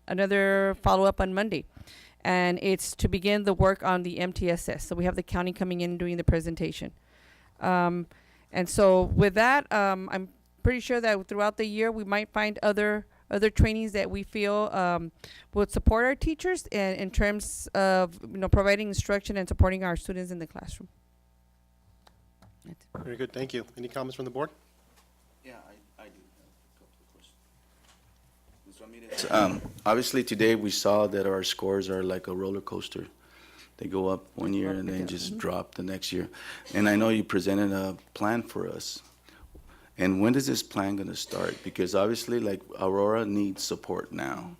another follow-up on Monday. and it's to begin the work on the MTSS. So we have the county coming in and doing the presentation. And so with that, I'm pretty sure that throughout the year we might find other trainings that we feel would support our teachers in terms of providing instruction and supporting our students in the classroom. Very good, thank you. Any comments from the board? Yeah, I do have a couple of questions. Ms. Ramirez, obviously today we saw that our scores are like a roller coaster. They go up one year and then just drop the next year. And I know you presented a plan for us. And when is this plan going to start? Because obviously, like, Aurora needs support now.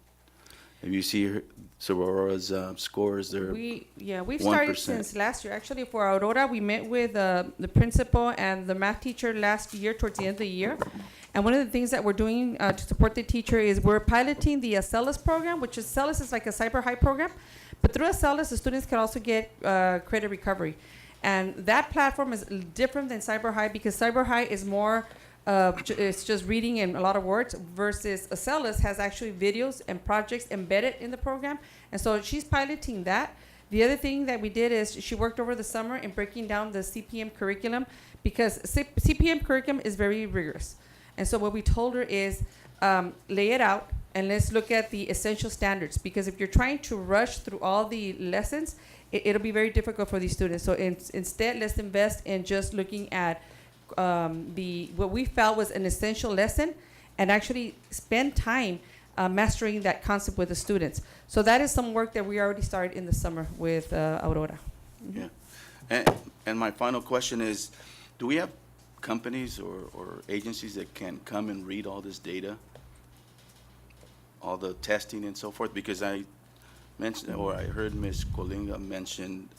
If you see Aurora's scores, they're We've 1%. started since last year. Actually, for Aurora, we met with the principal and the math teacher last year, towards the end of the year. And one of the things that we're doing to support the teacher is we're piloting the Acellus program, which is Acellus is like a cyber high program. But through Acellus, the students can also get credit recovery. And that platform is different than cyber high because cyber high is more it's just reading and a lot of words, versus Acellus has actually videos and projects embedded in the program. And so she's piloting that. The other thing that we did is she worked over the summer in breaking down the CPM curriculum, because CPM curriculum is very rigorous. And so what we told her is lay it out and let's look at the essential standards, because if you're trying to rush through all the lessons, it'll be very difficult for these students. So instead, let's invest in just looking at what we felt was an essential lesson, and actually spend time mastering that concept with the students. So that is some work that we already started in the summer with Aurora. Yeah. And my final question is, do we have companies or agencies that can come and read all this data, all the testing and so forth? Because I mentioned, or I heard Ms. Colinga mention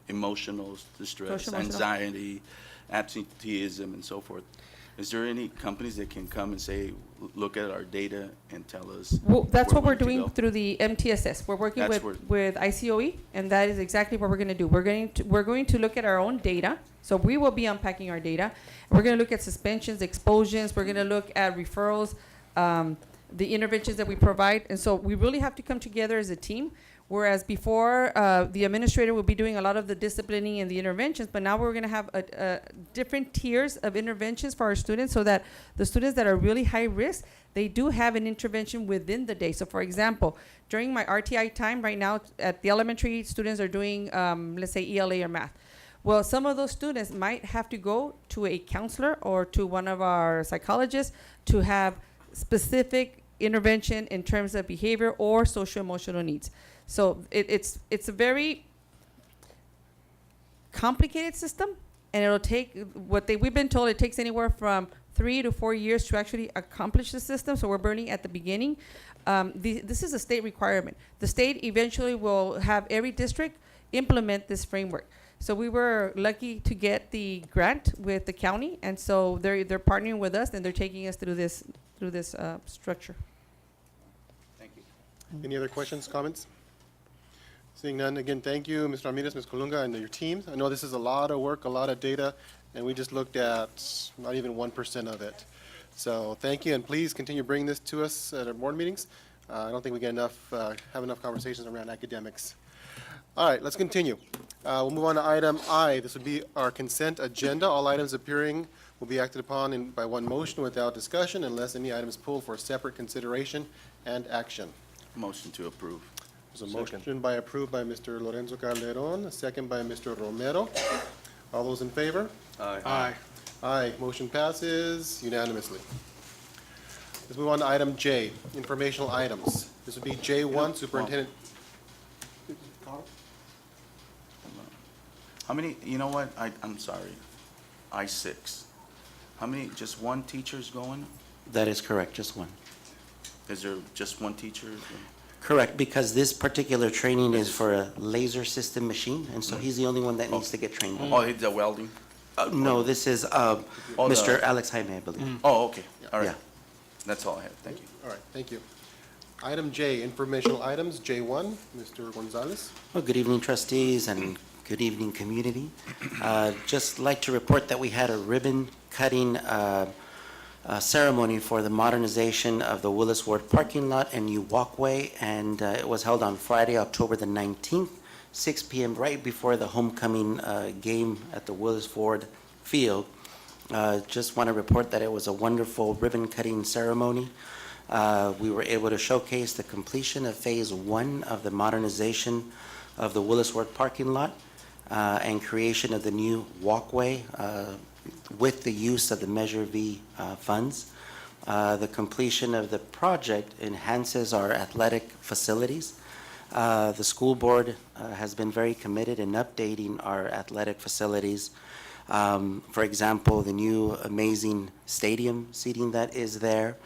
emotional distress, Social-emotional. anxiety, absenteeism, and so forth. Is there any companies that can come and say, look at our data and tell us? Well, that's where what we're we need to doing go? through the MTSS. We're working That's with ICOE, and that is exactly what we're going to do. We're going to look at our own data. So we will be unpacking our data. We're going to look at suspensions, expulsions. We're going to look at referrals, the interventions that we provide. And so we really have to come together as a team. Whereas before, the administrator will be doing a lot of the disciplining and the interventions, but now we're going to have different tiers of interventions for our students, so that the students that are really high risk, they do have an intervention within the day. So for example, during my RTI time right now at the elementary, students are doing, let's say, ELA or math. Well, some of those students might have to go to a counselor or to one of our psychologists to have specific intervention in terms of behavior or social emotional needs. So it's a very complicated system, and it'll take we've been told it takes anywhere from 3 to 4 years to actually accomplish the system. So we're burning at the beginning. This is a state requirement. The state eventually will have every district implement this framework. So we were lucky to get the grant with the county, and so they're partnering with us, and they're taking us through this structure. Thank you. Any other questions, comments? Seeing none, again, thank you, Mr. Ramirez, Ms. Colunga, and your teams. I know this is a lot of work, a lot of data, and we just looked at not even 1% of it. So thank you, and please continue bringing this to us at our board meetings. I don't think we get have enough conversations around academics. All right, let's continue. We'll move on to item I. This would be our consent agenda. All items appearing will be acted upon by one motion without discussion unless any item is pulled for separate consideration and action. Motion to approve. There's a motion approved by Mr. Lorenzo Calderon, a second by Mr. Romero. All those in favor? Aye. Aye. Aye. Motion passes unanimously. Let's move on to item J, informational items. This would be J1, Superintendent. How many, you know what, I'm sorry, I6. How many, just one teacher's going? That is correct, just one. Is there just one teacher? Correct, because this particular training is for a laser system machine, and so he's the only one that needs to get trained. Oh, he's the welding? No, this is Mr. Alex Jaime, I believe. Oh, okay, all right. Yeah. That's all I have, thank you. All right, thank you. Item J, informational items, J1, Mr. Gonzalez. Well, good evening, trustees, and good evening, community. Just like to report that we had a ribbon-cutting ceremony for the modernization of the Willis Ward parking lot and new walkway, and it was held on Friday, October the 19th, 6 p.m., right before the homecoming game at the Willis Ward field. Just want to report that it was a wonderful ribbon-cutting ceremony. We were able to showcase the completion of Phase 1 of the modernization of the Willis Ward parking lot and creation of the new walkway with the use of the Measure V funds. The completion of the project enhances our athletic facilities. The school board has been very committed in updating our athletic facilities. For example, the new amazing stadium seating that is there,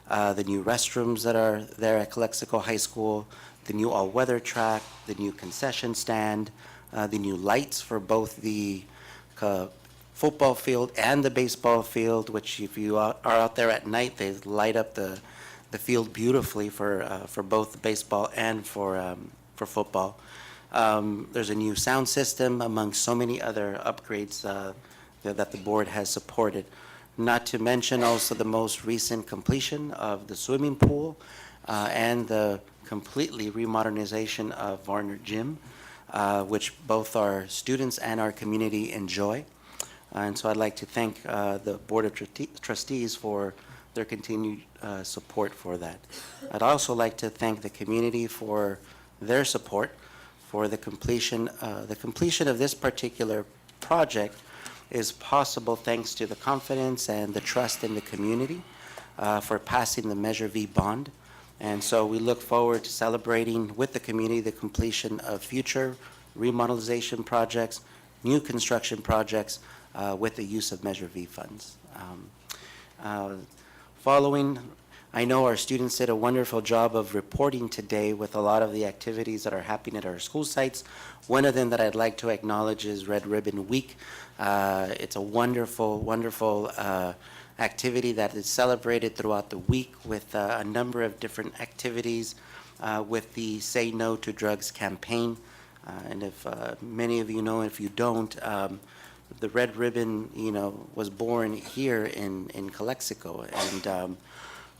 the new restrooms that are there at Calexico High School, the new all-weather track, the new concession stand, the new lights for both the football field and the baseball field, which if you are out there at night, they light up the field beautifully for both baseball and for football. There's a new sound system among so many other upgrades that the board has supported. Not to mention also the most recent completion of the swimming pool and the completely remodernization of Varner Gym, which both our students and our community enjoy. And so I'd like to thank the Board of Trustees for their continued support for that. I'd also like to thank the community for their support for the completion. The completion of this particular project is possible thanks to the confidence and the trust in the community for passing the Measure V bond. And so we look forward to celebrating with the community the completion of future remodelization projects, new construction projects with the use of Measure V funds. Following, I know our students did a wonderful job of reporting today with a lot of the activities that are happening at our school sites. One of them that I'd like to acknowledge is Red Ribbon Week. It's a wonderful, wonderful activity that is celebrated throughout the week with a number of different activities with the Say No to Drugs campaign. And if many of you know, if you don't, the Red Ribbon, was born here in Calexico. And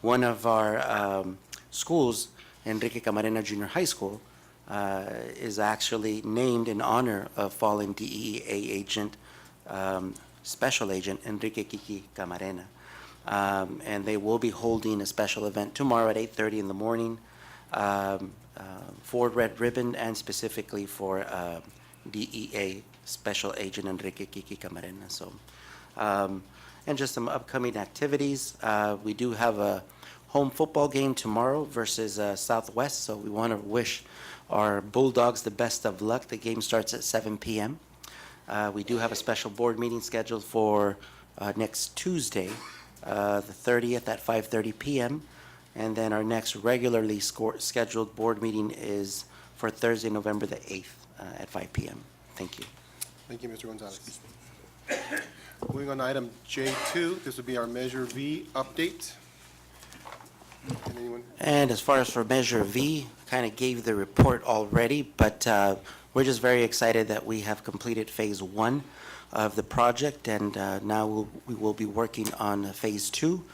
one of our schools, Enrique Camarena Junior High School, is actually named in honor of fallen DEA agent, Special Agent Enrique Kiki Camarena. And they will be holding a special event tomorrow at 8:30 in the morning for Red Ribbon and specifically for DEA Special Agent Enrique Kiki Camarena. So, and just some upcoming activities. We do have a home football game tomorrow versus Southwest, so we want to wish our Bulldogs the best of luck. The game starts at 7 p.m. We do have a special board meeting scheduled for next Tuesday, the 30th at 5:30 p.m. And then our next regularly scheduled board meeting is for Thursday, November the 8th at 5 p.m. Thank you. Thank you, Mr. Gonzalez. Moving on to item J2, this would be our Measure V update. Anyone? And as far as for Measure V, kind of gave the report already, but we're just very excited that we have completed Phase 1 of the project, and now we will be working on Phase 2,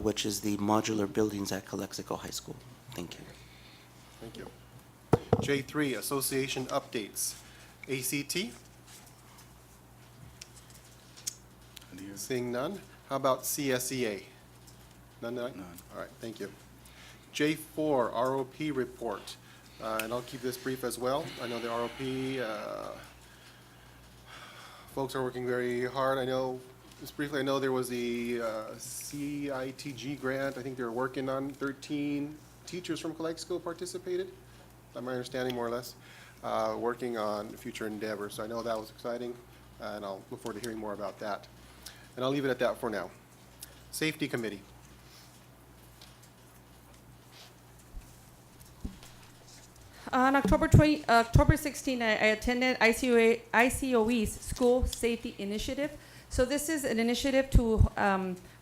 which is the modular buildings at Calexico High School. Thank you. Thank you. J3, association updates. ACT? Seeing none. How about CSEA? None tonight? None. All right, thank you. J4, ROP report. And I'll keep this brief as well. I know the ROP folks are working very hard. I know, just briefly, I know there was the CITG grant. I think they were working on 13 teachers from Calexico participated, by my understanding, more or less, working on future endeavors. So I know that was exciting, and I'll look forward to hearing more about that. And I'll leave it at that for now. Safety Committee. On October 16, I attended ICOE's School Safety Initiative. So this is an initiative to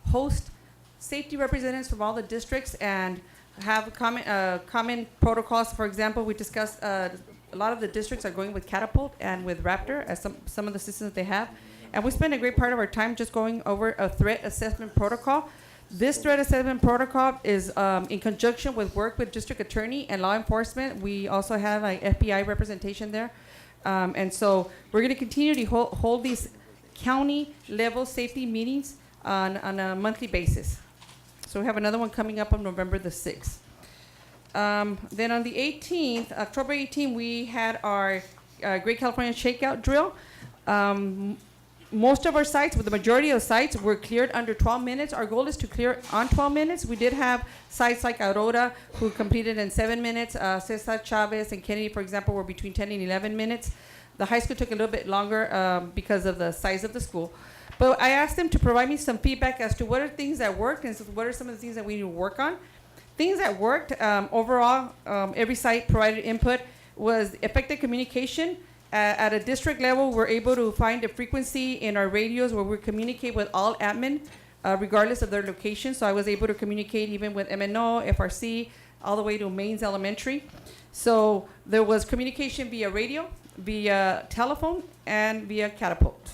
host safety representatives from all the districts and have common protocols. For example, we discussed a lot of the districts are going with Catapult and with Raptor as some of the systems that they have. And we spent a great part of our time just going over a threat assessment protocol This threat assessment protocol is in conjunction with work with district attorney and law enforcement. We also have like FBI representation there. And so we're going to continue to hold these county level safety meetings on a monthly basis. So we have another one coming up on November the 6th. Then on the 18th, October 18th, we had our Great California Shakeout Drill. Most of our sites, with the majority of sites, were cleared under 12 minutes. Our goal is to clear on 12 minutes. We did have sites like Aurora, who completed in 7 minutes. Cesar Chavez and Kennedy, for example, were between 10 and 11 minutes. The high school took a little bit longer because of the size of the school. But I asked them to provide me some feedback as to what are things that worked and what are some of the things that we need to work on. Things that worked, overall, every site provided input, was effective communication. At a district level, we're able to find a frequency in our radios where we communicate with all admin, regardless of their location. So I was able to communicate even with MNO, FRC, all the way to Mains Elementary. So there was communication via radio, via telephone, and via catapult.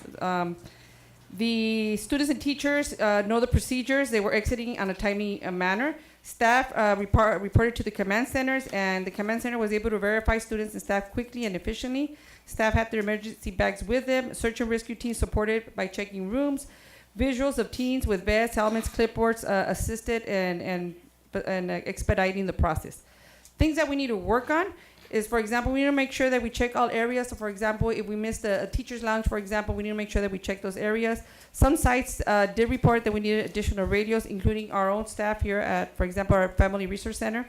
The students and teachers know the procedures. They were exiting on a timely manner. Staff reported to the command centers, and the command center was able to verify students and staff quickly and efficiently. Staff had their emergency bags with them. Search and rescue teams supported by checking rooms. Visuals of teens with vests, helmets, clipboards assisted and expediting the process. Things that we need to work on is, for example, we need to make sure that we check all areas. So, for example, if we missed a teacher's lounge, for example, we need to make sure that we check those areas. Some sites did report that we needed additional radios, including our own staff here at, for example, our Family Resource Center.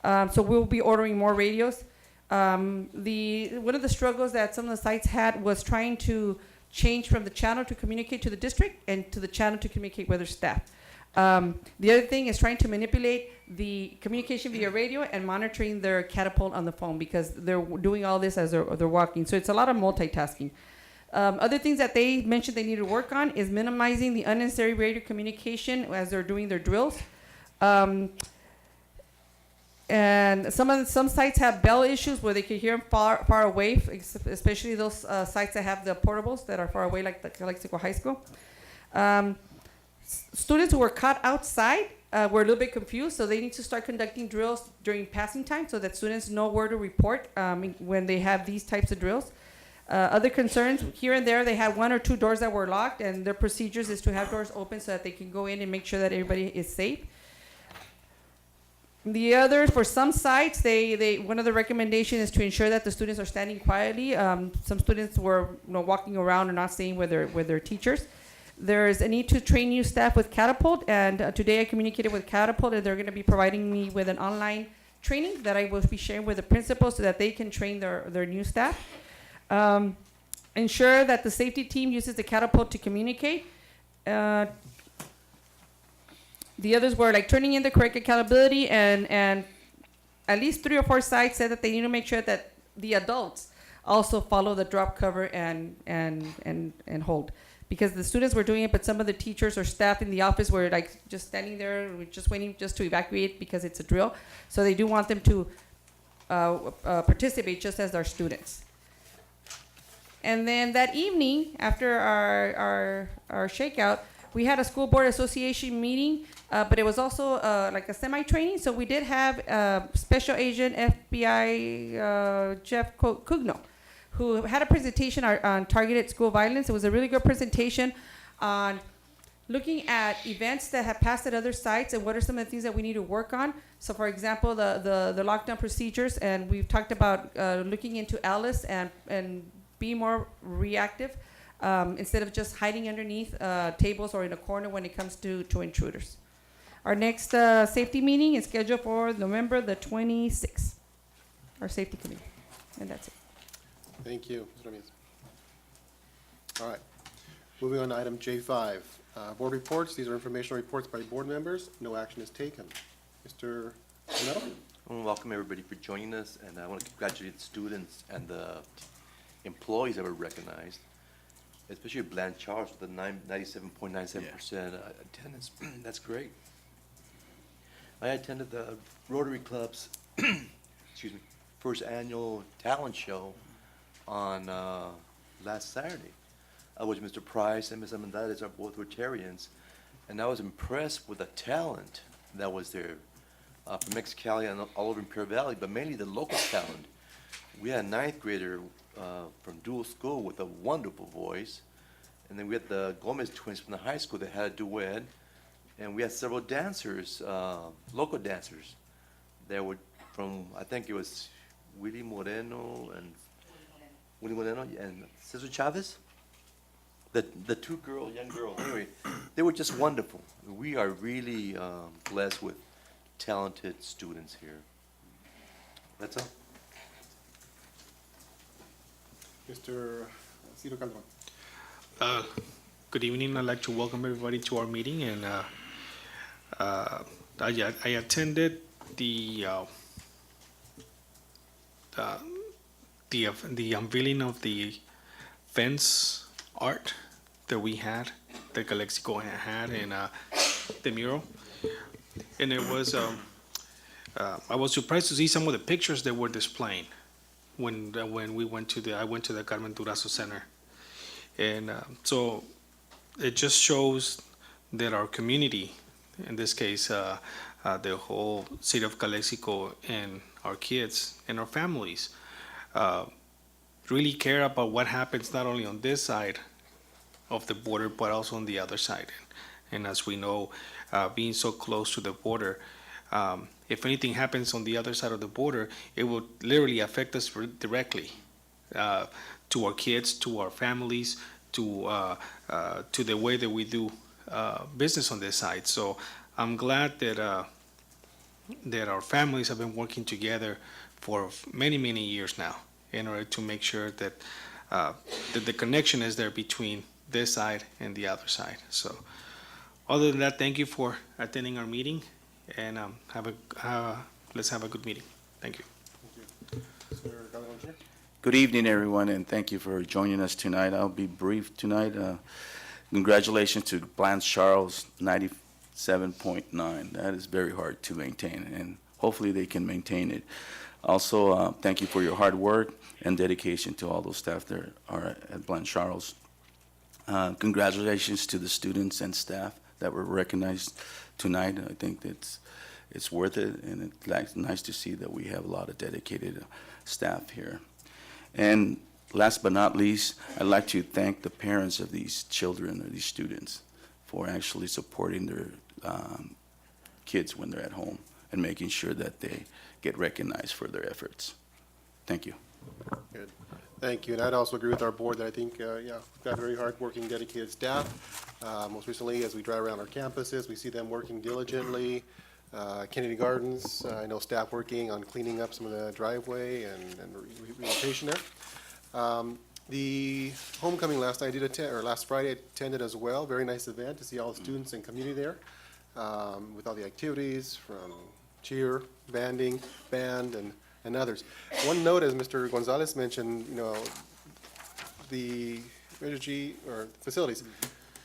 So we'll be ordering more radios. One of the struggles that some of the sites had was trying to change from the channel to communicate to the district and to the channel to communicate with their staff. The other thing is trying to manipulate the communication via radio and monitoring their catapult on the phone, because they're doing all this as they're walking. So it's a lot of multitasking. Other things that they mentioned they need to work on is minimizing the unnecessary radio communication as they're doing their drills. And some sites have bell issues where they can hear far away, especially those sites that have the portables that are far away, like the Calexico High School. Students who were caught outside were a little bit confused, so they need to start conducting drills during passing time so that students know where to report when they have these types of drills. Other concerns, here and there, they had 1 or 2 doors that were locked, and their procedures is to have doors open so that they can go in and make sure that everybody is safe. The other, for some sites, one of the recommendations is to ensure that the students are standing quietly. Some students were walking around and not staying with their teachers. There is a need to train new staff with Catapult, and today I communicated with Catapult, and they're going to be providing me with an online training that I will be sharing with the principals so that they can train their new staff. Ensure that the safety team uses the Catapult to communicate. The others were like turning in the correct accountability, and at least 3 or 4 sites said that they need to make sure that the adults also follow the drop, cover, and hold. Because the students were doing it, but some of the teachers or staff in the office were like just standing there, just waiting just to evacuate because it's a drill. So they do want them to participate just as our students. And then that evening, after our shakeout, we had a school board association meeting, but it was also like a semi-training. So we did have Special Agent FBI Jeff Cugno, who had a presentation on targeted school violence. It was a really good presentation on looking at events that have passed at other sites and what are some of the things that we need to work on. So, for example, the lockdown procedures, and we've talked about looking into Alice and being more reactive instead of just hiding underneath tables or in a corner when it comes to intruders. Our next safety meeting is scheduled for November the 26th, our safety committee, and that's it. Thank you, Mr. Ramirez. All right. Moving on to item J5. Board reports. These are informational reports by board members. No action is taken. Mr. Romero? I want to welcome everybody for joining us, and I want to congratulate the students and the employees that were recognized, especially Blanche Charles with the 97.97% attendance. That's great. I attended the Rotary Club's excuse me, first annual talent show on last Saturday, which Mr. Price and Ms. Amendares are both Rotarians, And I was impressed with the talent that was there from Mexicali and all over Imperial Valley, but mainly the local talent. We had a ninth grader from dual school with a wonderful voice. And then we had the Gomez twins from the high school that had a duet. And we had several dancers, local dancers, that were from, I think it was Willie Moreno and Cesar Chavez. The two young girls, anyway, they were just wonderful. We are really blessed with talented students here. That's all. Mr. Ciro Calderon. Good evening. I'd like to welcome everybody to our meeting, and I attended the unveiling of the fence art that we had, that Calexico had, and the mural, and it was. I was surprised to see some of the pictures they were displaying when we went to I went to the Carmen Durazo Center, and so it just shows that our community, in this case, the whole city of Calexico and our kids and our families, really care about what happens not only on this side of the border, but also on the other side. And as we know, being so close to the border, if anything happens on the other side of the border, it will literally affect us directly, to our kids, to our families, to the way that we do business on this side. So I'm glad that that our families have been working together for many years now in order to make sure that that the connection is there between this side and the other side. So other than that, thank you for attending our meeting, and let's have a good meeting. Thank you. Mr. Calderon, Chair. Good evening, everyone, and thank you for joining us tonight. I'll be brief tonight. Congratulations to Blanche Charles, 97.9. That is very hard to maintain, and hopefully they can maintain it. Also, thank you for your hard work and dedication to all those staff that are at Blanche Charles. Congratulations to the students and staff that were recognized tonight. I think it's worth it, and it's nice to see that we have a lot of dedicated staff here. And last but not least, I'd like to thank the parents of these children or these students for actually supporting their kids when they're at home and making sure that they get recognized for their efforts. Thank you. Good. Thank you. And I'd also agree with our board that I think, we've got very hardworking, dedicated staff. Most recently, as we drive around our campuses, we see them working diligently. Kennedy Gardens, I know staff working on cleaning up some of the driveway and relocation there. The homecoming last night, I did attend, or last Friday, I attended as well. Very nice event to see all the students and community there, with all the activities from cheer, banding, band, and others. One note, as Mr. Gonzalez mentioned, the energy or facilities,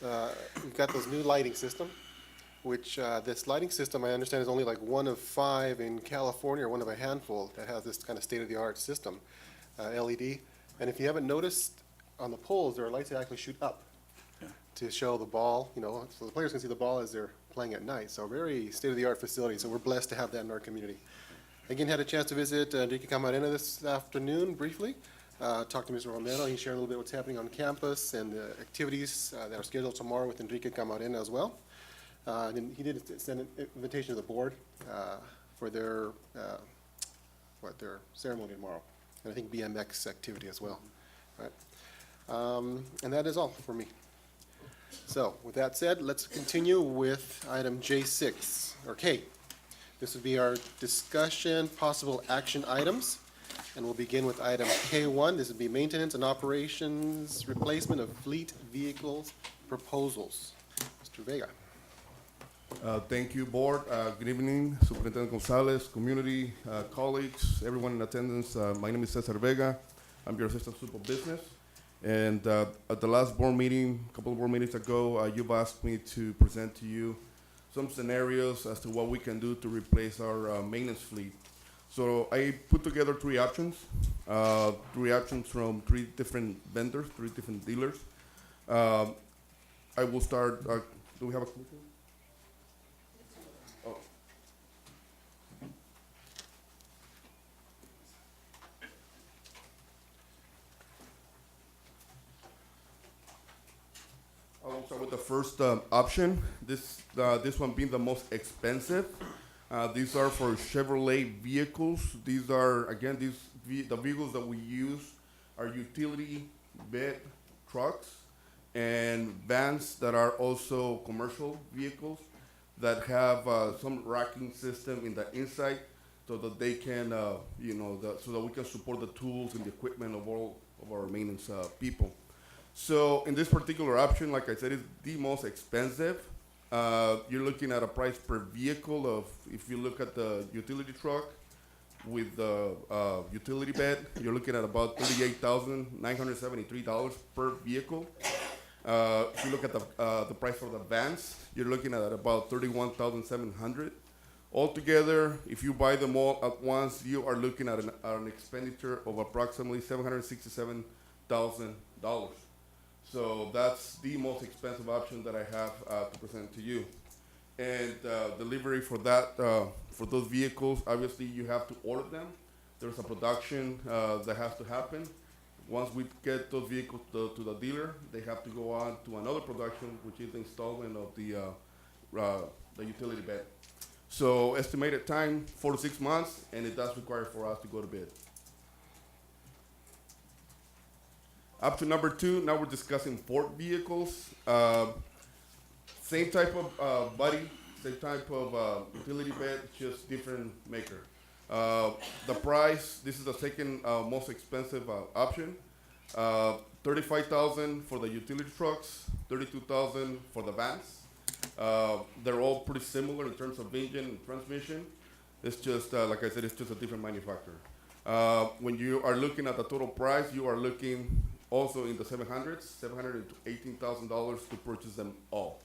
we've got those new lighting system, which this lighting system, I understand, is only like one of 5 in California, or one of a handful that has this kind of state-of-the-art system, LED. And if you haven't noticed, on the poles, there are lights that actually shoot up to show the ball, so the players can see the ball as they're playing at night. So very state-of-the-art facility, so we're blessed to have that in our community. Again, had a chance to visit Enrique Camarena this afternoon briefly. Talked to Mr. Romero. He shared a little bit what's happening on campus and the activities that are scheduled tomorrow with Enrique Camarena as well. And he did send an invitation to the board for their ceremony tomorrow, and I think BMX activity as well. Right. And that is all for me. So with that said, let's continue with item J6, or K. This would be our discussion, possible action items, and we'll begin with item K1. This would be maintenance and operations, replacement of fleet vehicles proposals. Mr. Vega. Thank you, Board. Good evening, Superintendent Gonzalez, community, colleagues, everyone in attendance. My name is Cesar Vega. I'm your Assistant Super Business. And at the last board meeting, a couple of board meetings ago, you've asked me to present to you some scenarios as to what we can do to replace our maintenance fleet. So I put together 3 options from 3 different vendors, 3 different dealers. I will start, do we have a computer? start with the first option. This one being the most expensive. These are for Chevrolet vehicles. These are, again, the vehicles that we use are utility bed trucks and vans that are also commercial vehicles that have some racking system in the inside so that they can, so that we can support the tools and the equipment of all of our maintenance people. So in this particular option, like I said, it's the most expensive. You're looking at a price per vehicle of, if you look at the utility truck with the utility bed, you're looking at about $38,973 per vehicle. If you look at the price for the vans, you're looking at about $31,700. Altogether, if you buy them all at once, you are looking at an expenditure of approximately $767,000. So that's the most expensive option that I have to present to you. And delivery for that, for those vehicles, obviously you have to order them. There's a production that has to happen. Once we get those vehicles to the dealer, they have to go on to another production, which is the installment of the utility bed. So estimated time, 4 to 6 months, and it does require for us to go to bid. Up to number 2, now we're discussing Ford vehicles. Same type of body, same type of utility bed, just different maker. The price, this is the second most expensive option. $35,000 for the utility trucks, $32,000 for the vans. They're all pretty similar in terms of engine and transmission. It's just, like I said, it's just a different manufacturer. When you are looking at the total price, you are looking also in the $700,000 to $18,000 to purchase them all.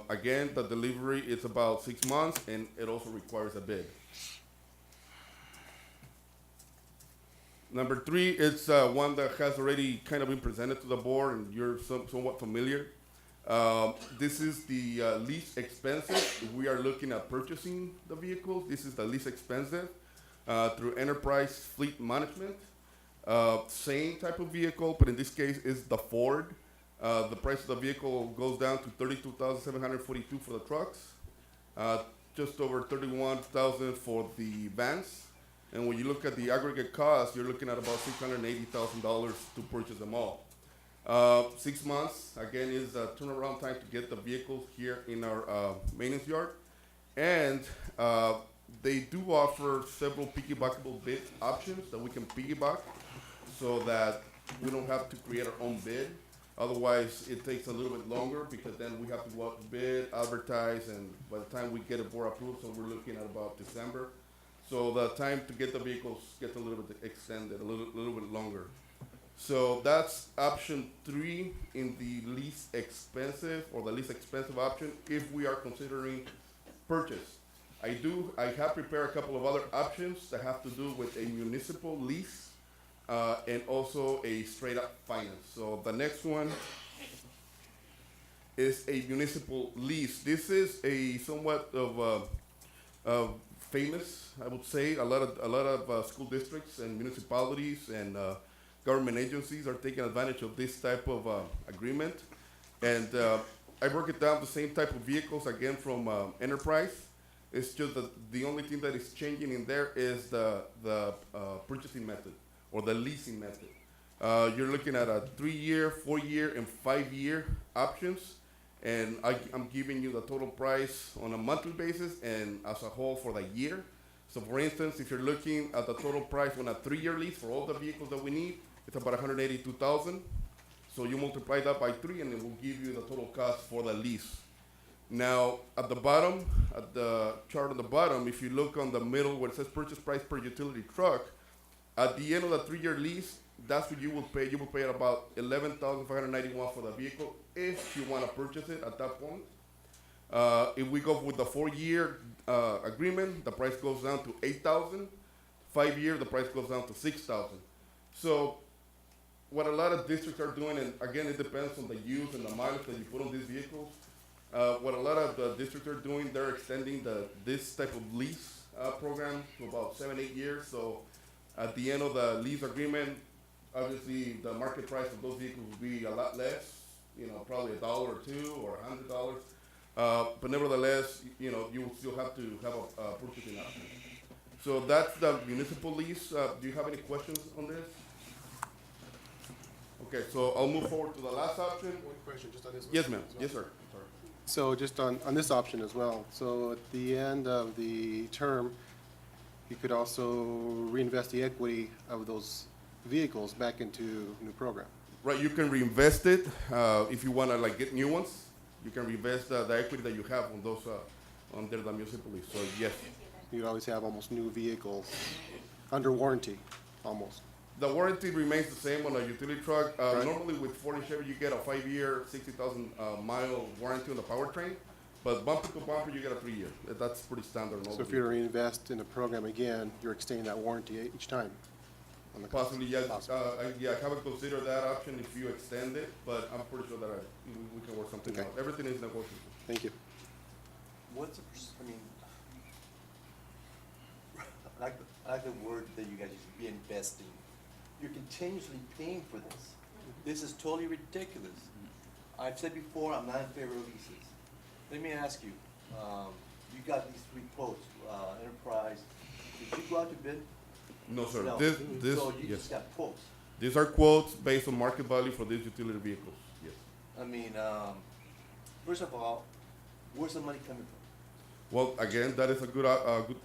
Again, the delivery is about 6 months, and it also requires a bid. Number 3, it's one that has already kind of been presented to the board, and you're somewhat familiar. This is the least expensive. We are looking at purchasing the vehicles. This is the least expensive through Enterprise Fleet Management. Same type of vehicle, but in this case is the Ford. The price of the vehicle goes down to $32,742 for the trucks, just over $31,000 for the vans. And when you look at the aggregate cost, you're looking at about $680,000 to purchase them all. 6 months, again, is a turnaround time to get the vehicles here in our maintenance yard. And they do offer several piggybackable bid options that we can piggyback so that we don't have to create our own bid. Otherwise, it takes a little bit longer because then we have to go out to bid, advertise, and by the time we get a board approved, so we're looking at about December. So the time to get the vehicles gets a little bit extended, a little bit longer. So that's option 3 in the least expensive or the least expensive option if we are considering purchase. I have prepared a couple of other options that have to do with a municipal lease and also a straight up finance. So the next one is a municipal lease. This is a somewhat of famous, I would say. A lot of school districts and municipalities and government agencies are taking advantage of this type of agreement. And I broke it down the same type of vehicles, again, from Enterprise. It's just that the only thing that is changing in there is the purchasing method or the leasing method. You're looking at a 3-year, 4-year, and 5-year options. And I'm giving you the total price on a monthly basis and as a whole for the year. So for instance, if you're looking at the total price on a 3-year lease for all the vehicles that we need, it's about $182,000. So you multiply that by 3 and it will give you the total cost for the lease. Now, at the bottom, at the chart on the bottom, if you look on the middle where it says purchase price per utility truck, at the end of the 3-year lease, that's what you will pay. You will pay at about $11,591 for the vehicle if you want to purchase it at that point. If we go with the 4-year agreement, the price goes down to $8,000. 5-year, the price goes down to $6,000. So what a lot of districts are doing, and again, it depends on the use and the mileage that you put on these vehicles. What a lot of the districts are doing, they're extending this type of lease program to about 7-8 years. So at the end of the lease agreement, obviously the market price of those vehicles will be a lot less, probably $1 or $2 or $100. But nevertheless, you will still have to have a purchasing option. So that's the municipal lease. Do you have any questions on this? Okay, so I'll move forward to the last option. One question, just on this one. Yes, ma'am. Yes, sir. Sorry. So just on this option as well, so at the end of the term, you could also reinvest the equity of those vehicles back into new program. Right, you can reinvest it. If you want to get new ones, you can reinvest the equity that you have on those under the municipal lease. So yes. You'd always have almost new vehicles under warranty, almost. The warranty remains the same on a utility truck. Right. Normally with Ford and Chevy, you get a 5-year, 60,000 mile warranty on the powertrain. But bumper to bumper, you get a 3-year. That's pretty standard. So if you reinvest in a program again, you're extending that warranty each time? On the Possibly, yes. Possibly. I haven't considered that option if you extend it, but I'm pretty sure that we can work something Okay. out. Everything is negotiable. Thank you. What's the, I like the word that you guys use, be investing. You're continuously paying for this. This is totally ridiculous. I've said before, I'm not in favor of leases. Let me ask you, you got these 3 quotes, Enterprise. Did you go out to bid? No, sir. No. This, So you yes. just got quotes. These are quotes based on market value for these utility vehicles. Yes. I mean, first of all, where's the money coming from? Well, again, that is a good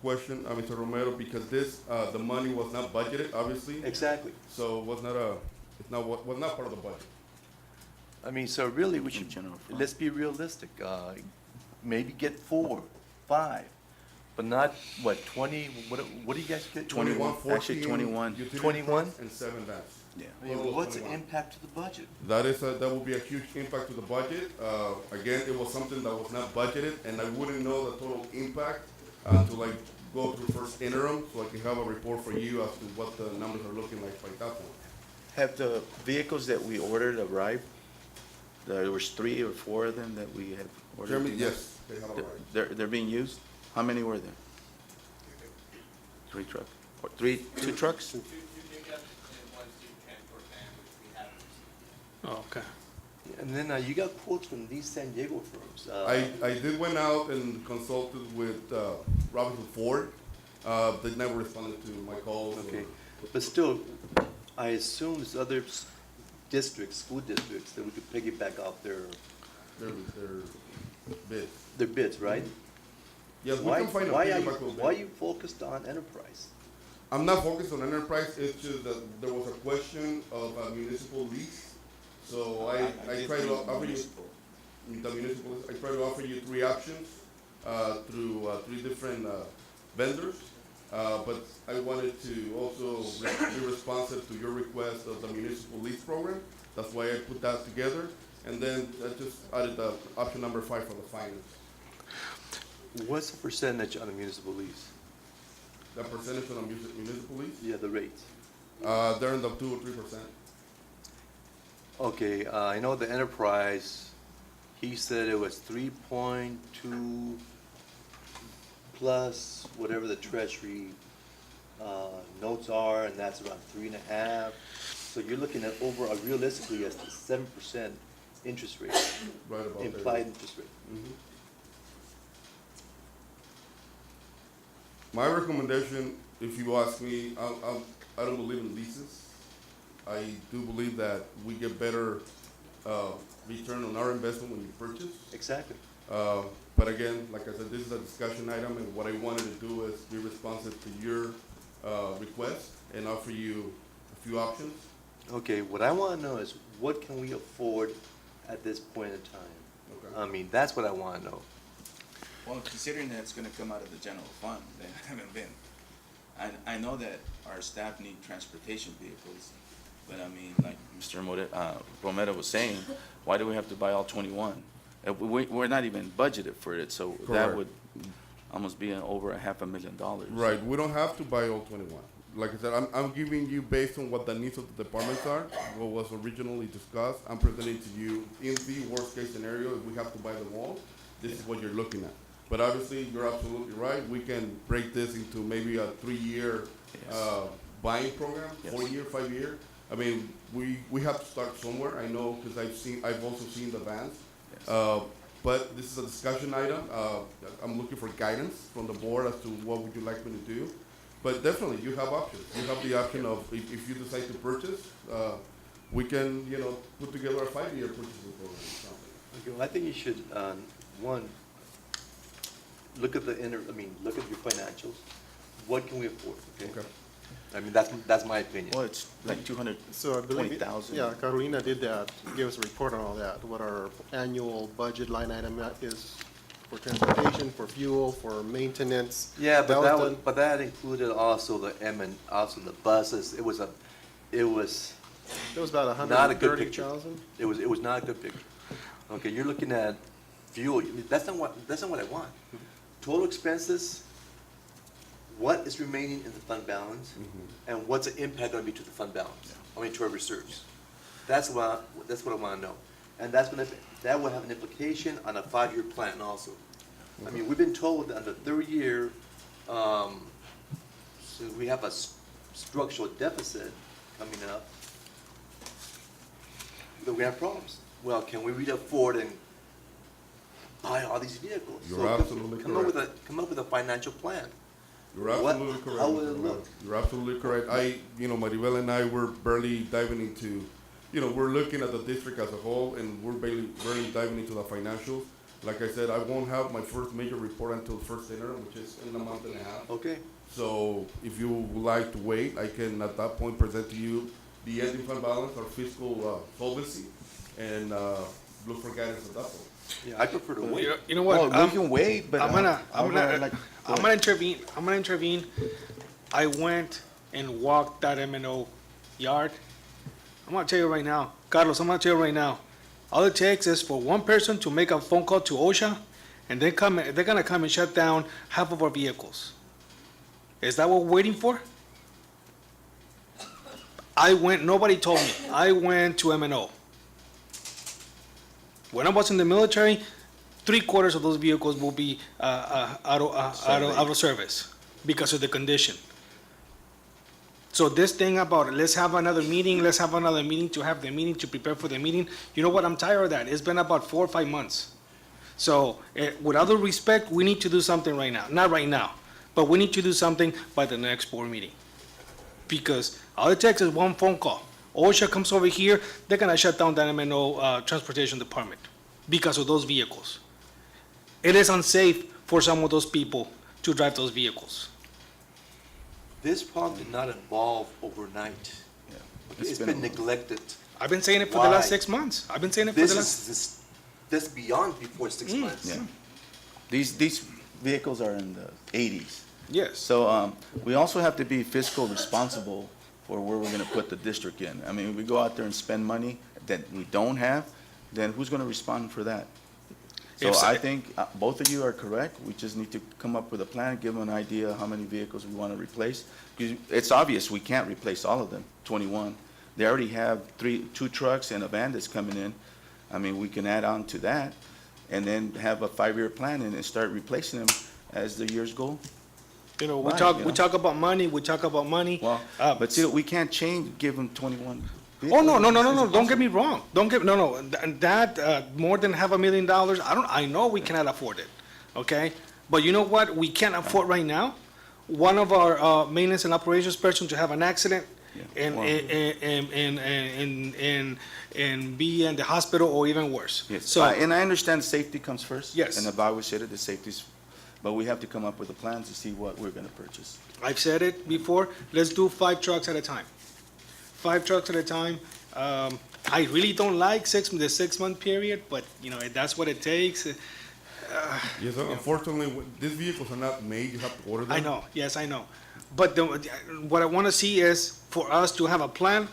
question, Mr. Romero, because this, the money was not budgeted, obviously. Exactly. So was not part of the budget. I mean, so really, we should, let's be realistic. Maybe get 4, 5, but not, 20, what do you guys get? 21, 14 actually 21. utility 21? trucks and 7 vans. Yeah. I mean, what's the impact to the budget? That will be a huge impact to the budget. Again, it was something that was not budgeted, and I wouldn't know the total impact to go through first interim, so I can have a report for you as to what the numbers are looking like by that point. Have the vehicles that we ordered arrived? There was 3 or 4 of them that we had ordered? Jeremy, do you know? yes, they have arrived. They're being used? How many were there? 3 trucks? Or 2 trucks? Oh, okay. And then you got quotes from these San Diego firms. I did went out and consulted with Robinson Ford. They never responded to my calls. Okay, but still, I assume there's other districts, school districts, that we could piggyback off their bids. Their bids, right? Yes, we Why, can find a why are piggyback you, bid. why are you focused on enterprise? I'm not focused on enterprise, it's just that there was a question of a municipal lease. So I try to offer you, the municipal, I try to offer you 3 options, through 3 different vendors. But I wanted to also be responsive to your request of the municipal lease program. That's why I put that together. And then I just added the option number 5 for the finance. What's the percentage on a municipal lease? The percentage on a municipal lease? Yeah, the rates. They're in the 2 or 3%. Okay, I know the enterprise, he said it was 3.2 plus whatever the treasury notes are, and that's around 3.5. So you're looking at realistically at 7% interest rate. Right about there. Implied interest rate. Mhm. My recommendation, if you ask me, I don't believe in leases. I do believe that we get better return on our investment when you purchase. Exactly. But again, like I said, this is a discussion item, and what I wanted to do is be responsive to your request and offer you a few options. Okay, what I want to know is what can we afford at this point in time? Okay. I mean, that's what I want to know. Well, considering that it's gonna come out of the general fund, they haven't been. I know that our staff need transportation vehicles, but I mean, like Mr. Romero was saying, why do we have to buy all 21? We're not even budgeted for it, so that Correct. would almost be over $500,000. Right, we don't have to buy all 21. Like I said, I'm giving you based on what the needs of the departments are, what was originally discussed. I'm presenting to you in the worst case scenario, if we have to buy them all, this is what you're looking at. But obviously, you're absolutely right. We can break this into maybe a 3-year buying program, Yes. 4-year, 5-year. I mean, we have to start somewhere. I know because I've also seen the vans. But this is a discussion item. I'm looking for guidance from the board as to what would you like me to do. But definitely, you have options. You have the option of if you decide to purchase, we can, put together a 5-year purchasing program or something. Okay, well, I think you should, one, look at look at your financials. What can we afford, okay? I mean, that's my opinion. Well, it's like So I believe, 220,000. yeah, Carolina did that, gave us a report on all that, what our annual budget line item is for transportation, for fuel, for maintenance. Yeah, Belton. but that included also also the buses. It was about not a good picture. 130,000. It was not a good picture. Okay, you're looking at fuel. That's not what I want. Total expenses. What is remaining in the fund balance, and what's the impact going to be to the fund balance? I mean, to our reserves. That's what I want to know, and that will have an implication on a 5-year plan also. I mean, we've been told that on the 3rd year, so we have a structural deficit coming up, that we have problems. Well, can we really afford and buy all these vehicles? You're absolutely correct. Come up with a financial plan. You're absolutely correct. How will it look? You're absolutely correct. Maribel and I were barely diving into, we're looking at the district as a whole, and we're barely diving into the financials. Like I said, I won't have my first major report until first dinner, which is in a month and a half. Okay. So if you would like to wait, I can at that point present to you the ending fund balance, our fiscal solvency, and look for guidance at that point. Yeah, I prefer to wait. You know what? Well, we can wait, but I'm gonna intervene. I'm gonna intervene. I went and walked that M&O yard. I'm gonna tell you right now, Carlos. I'm gonna tell you right now. All it takes is for one person to make a phone call to OSHA, and they're gonna come and shut down half of our vehicles. Is that what we're waiting for? I went. Nobody told me. I went to M&O. When I was in the military, 3/4 of those vehicles will be out of service because of the condition. So this thing about let's have another meeting to have the meeting to prepare for the meeting. You know what? I'm tired of that. It's been about 4 or 5 months. So with all due respect, we need to do something right now. Not right now, but we need to do something by the next board meeting. Because all it takes is one phone call. OSHA comes over here, they're gonna shut down the M&O transportation department because of those vehicles. It is unsafe for some of those people to drive those vehicles. This problem did not evolve overnight. Yeah. It's been neglected. I've been saying it for the last 6 months. That's beyond before 6 months. Yeah. These vehicles are in the 80s. Yes. So we also have to be fiscal responsible for where we're gonna put the district in. I mean, if we go out there and spend money that we don't have, then who's gonna respond for that? So I think both of you are correct. We just need to come up with a plan, give them an idea how many vehicles we wanna replace. Because it's obvious we can't replace all of them, 21. They already have 2 trucks and a van that's coming in. I mean, we can add on to that and then have a 5-year plan and then start replacing them as the years go. You know, we Right, talk you we know. talk about money. Well, but see, we can't give them 21. Oh no. Don't get me wrong. That more than $500,000. I know we cannot afford it. Okay, but you know what? We can't afford right now. One of our maintenance and operations person to have an accident and be in the hospital or even worse. Yes. So And I understand safety comes first. Yes. And I've always said it, the safety's, but we have to come up with a plan to see what we're gonna purchase. I've said it before. Let's do 5 trucks at a time. 5 trucks at a time. I really don't like the 6-month period, but you know that's what it takes. Yes, sir. Unfortunately, these vehicles are not made. You have to order them. I know. Yes, I know. But what I want to see is for us to have a plan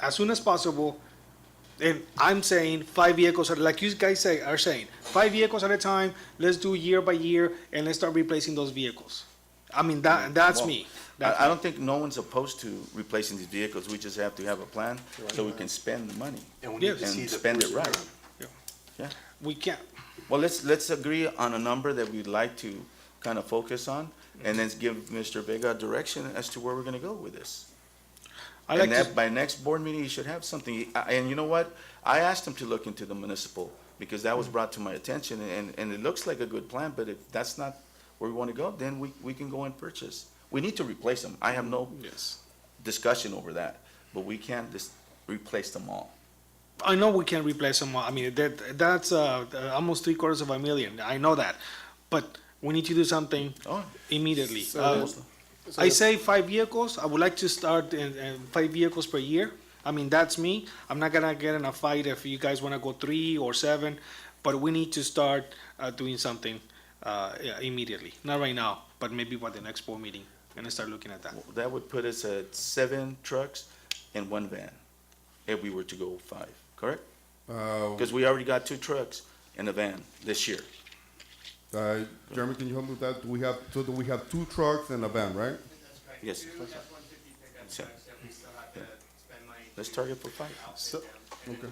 as soon as possible. And I'm saying 5 vehicles, like you guys are saying, 5 vehicles at a time. Let's do year by year, and let's start replacing those vehicles. I mean, that's Well, me. I don't think no one's opposed to replacing these vehicles. We just have to have a plan so we can spend the money. And we need to see And the spend it fruit right. bear. Yeah. We can't. Well, let's agree on a number that we'd like to kind of focus on, and then give Mr. Vega direction as to where we're gonna go with this. I like And to- that, by next board meeting, you should have something. And you know what? I asked him to look into the municipal, because that was brought to my attention, and it looks like a good plan, but if that's not where we want to go, then we can go and purchase. We need to replace them. I have no Yes. discussion over that, but we can't just replace them all. I know we can replace them. I mean, that's almost $750,000. I know that, but we need to do something immediately. So- I say 5 vehicles. I would like to start in 5 vehicles per year. I mean, that's me. I'm not gonna get in a fight if you guys wanna go 3 or 7, but we need to start doing something yeah, immediately. Not right now, but maybe by the next board meeting, and start looking at that. That would put us at 7 trucks and 1 van, if we were to go 5, correct? Because we already got 2 trucks and a van this year. Jeremy, can you help me with that? Do we have 2 trucks and a van, right? Yes. So- Let's target for 5. Okay.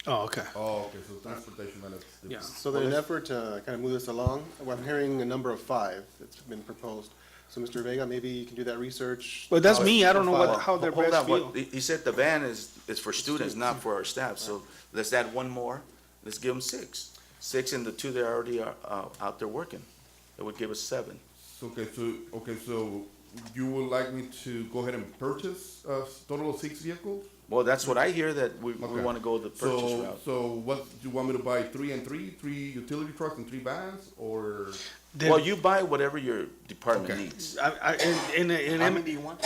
Oh, okay. Oh, okay, so transportation van is different. Yeah. So in an effort to kind of move this along, well, I'm hearing a number of 5 that's been proposed. So Mr. Vega, maybe you can do that research. But that's me. I don't know For what, five. how their Hold best on, what, feel. he said the van is for students, not for our staff, so let's add 1 more, let's give them 6. 6 and the 2 that already are out there working, it would give us 7. So you would like me to go ahead and purchase a total of 6 vehicles? Well, that's what I hear, that we Okay. want to go the purchase So, route. so what, do you want me to buy 3 and 3, 3 utility trucks and 3 vans, or? Well, you buy whatever your department Okay. needs. How many do you want?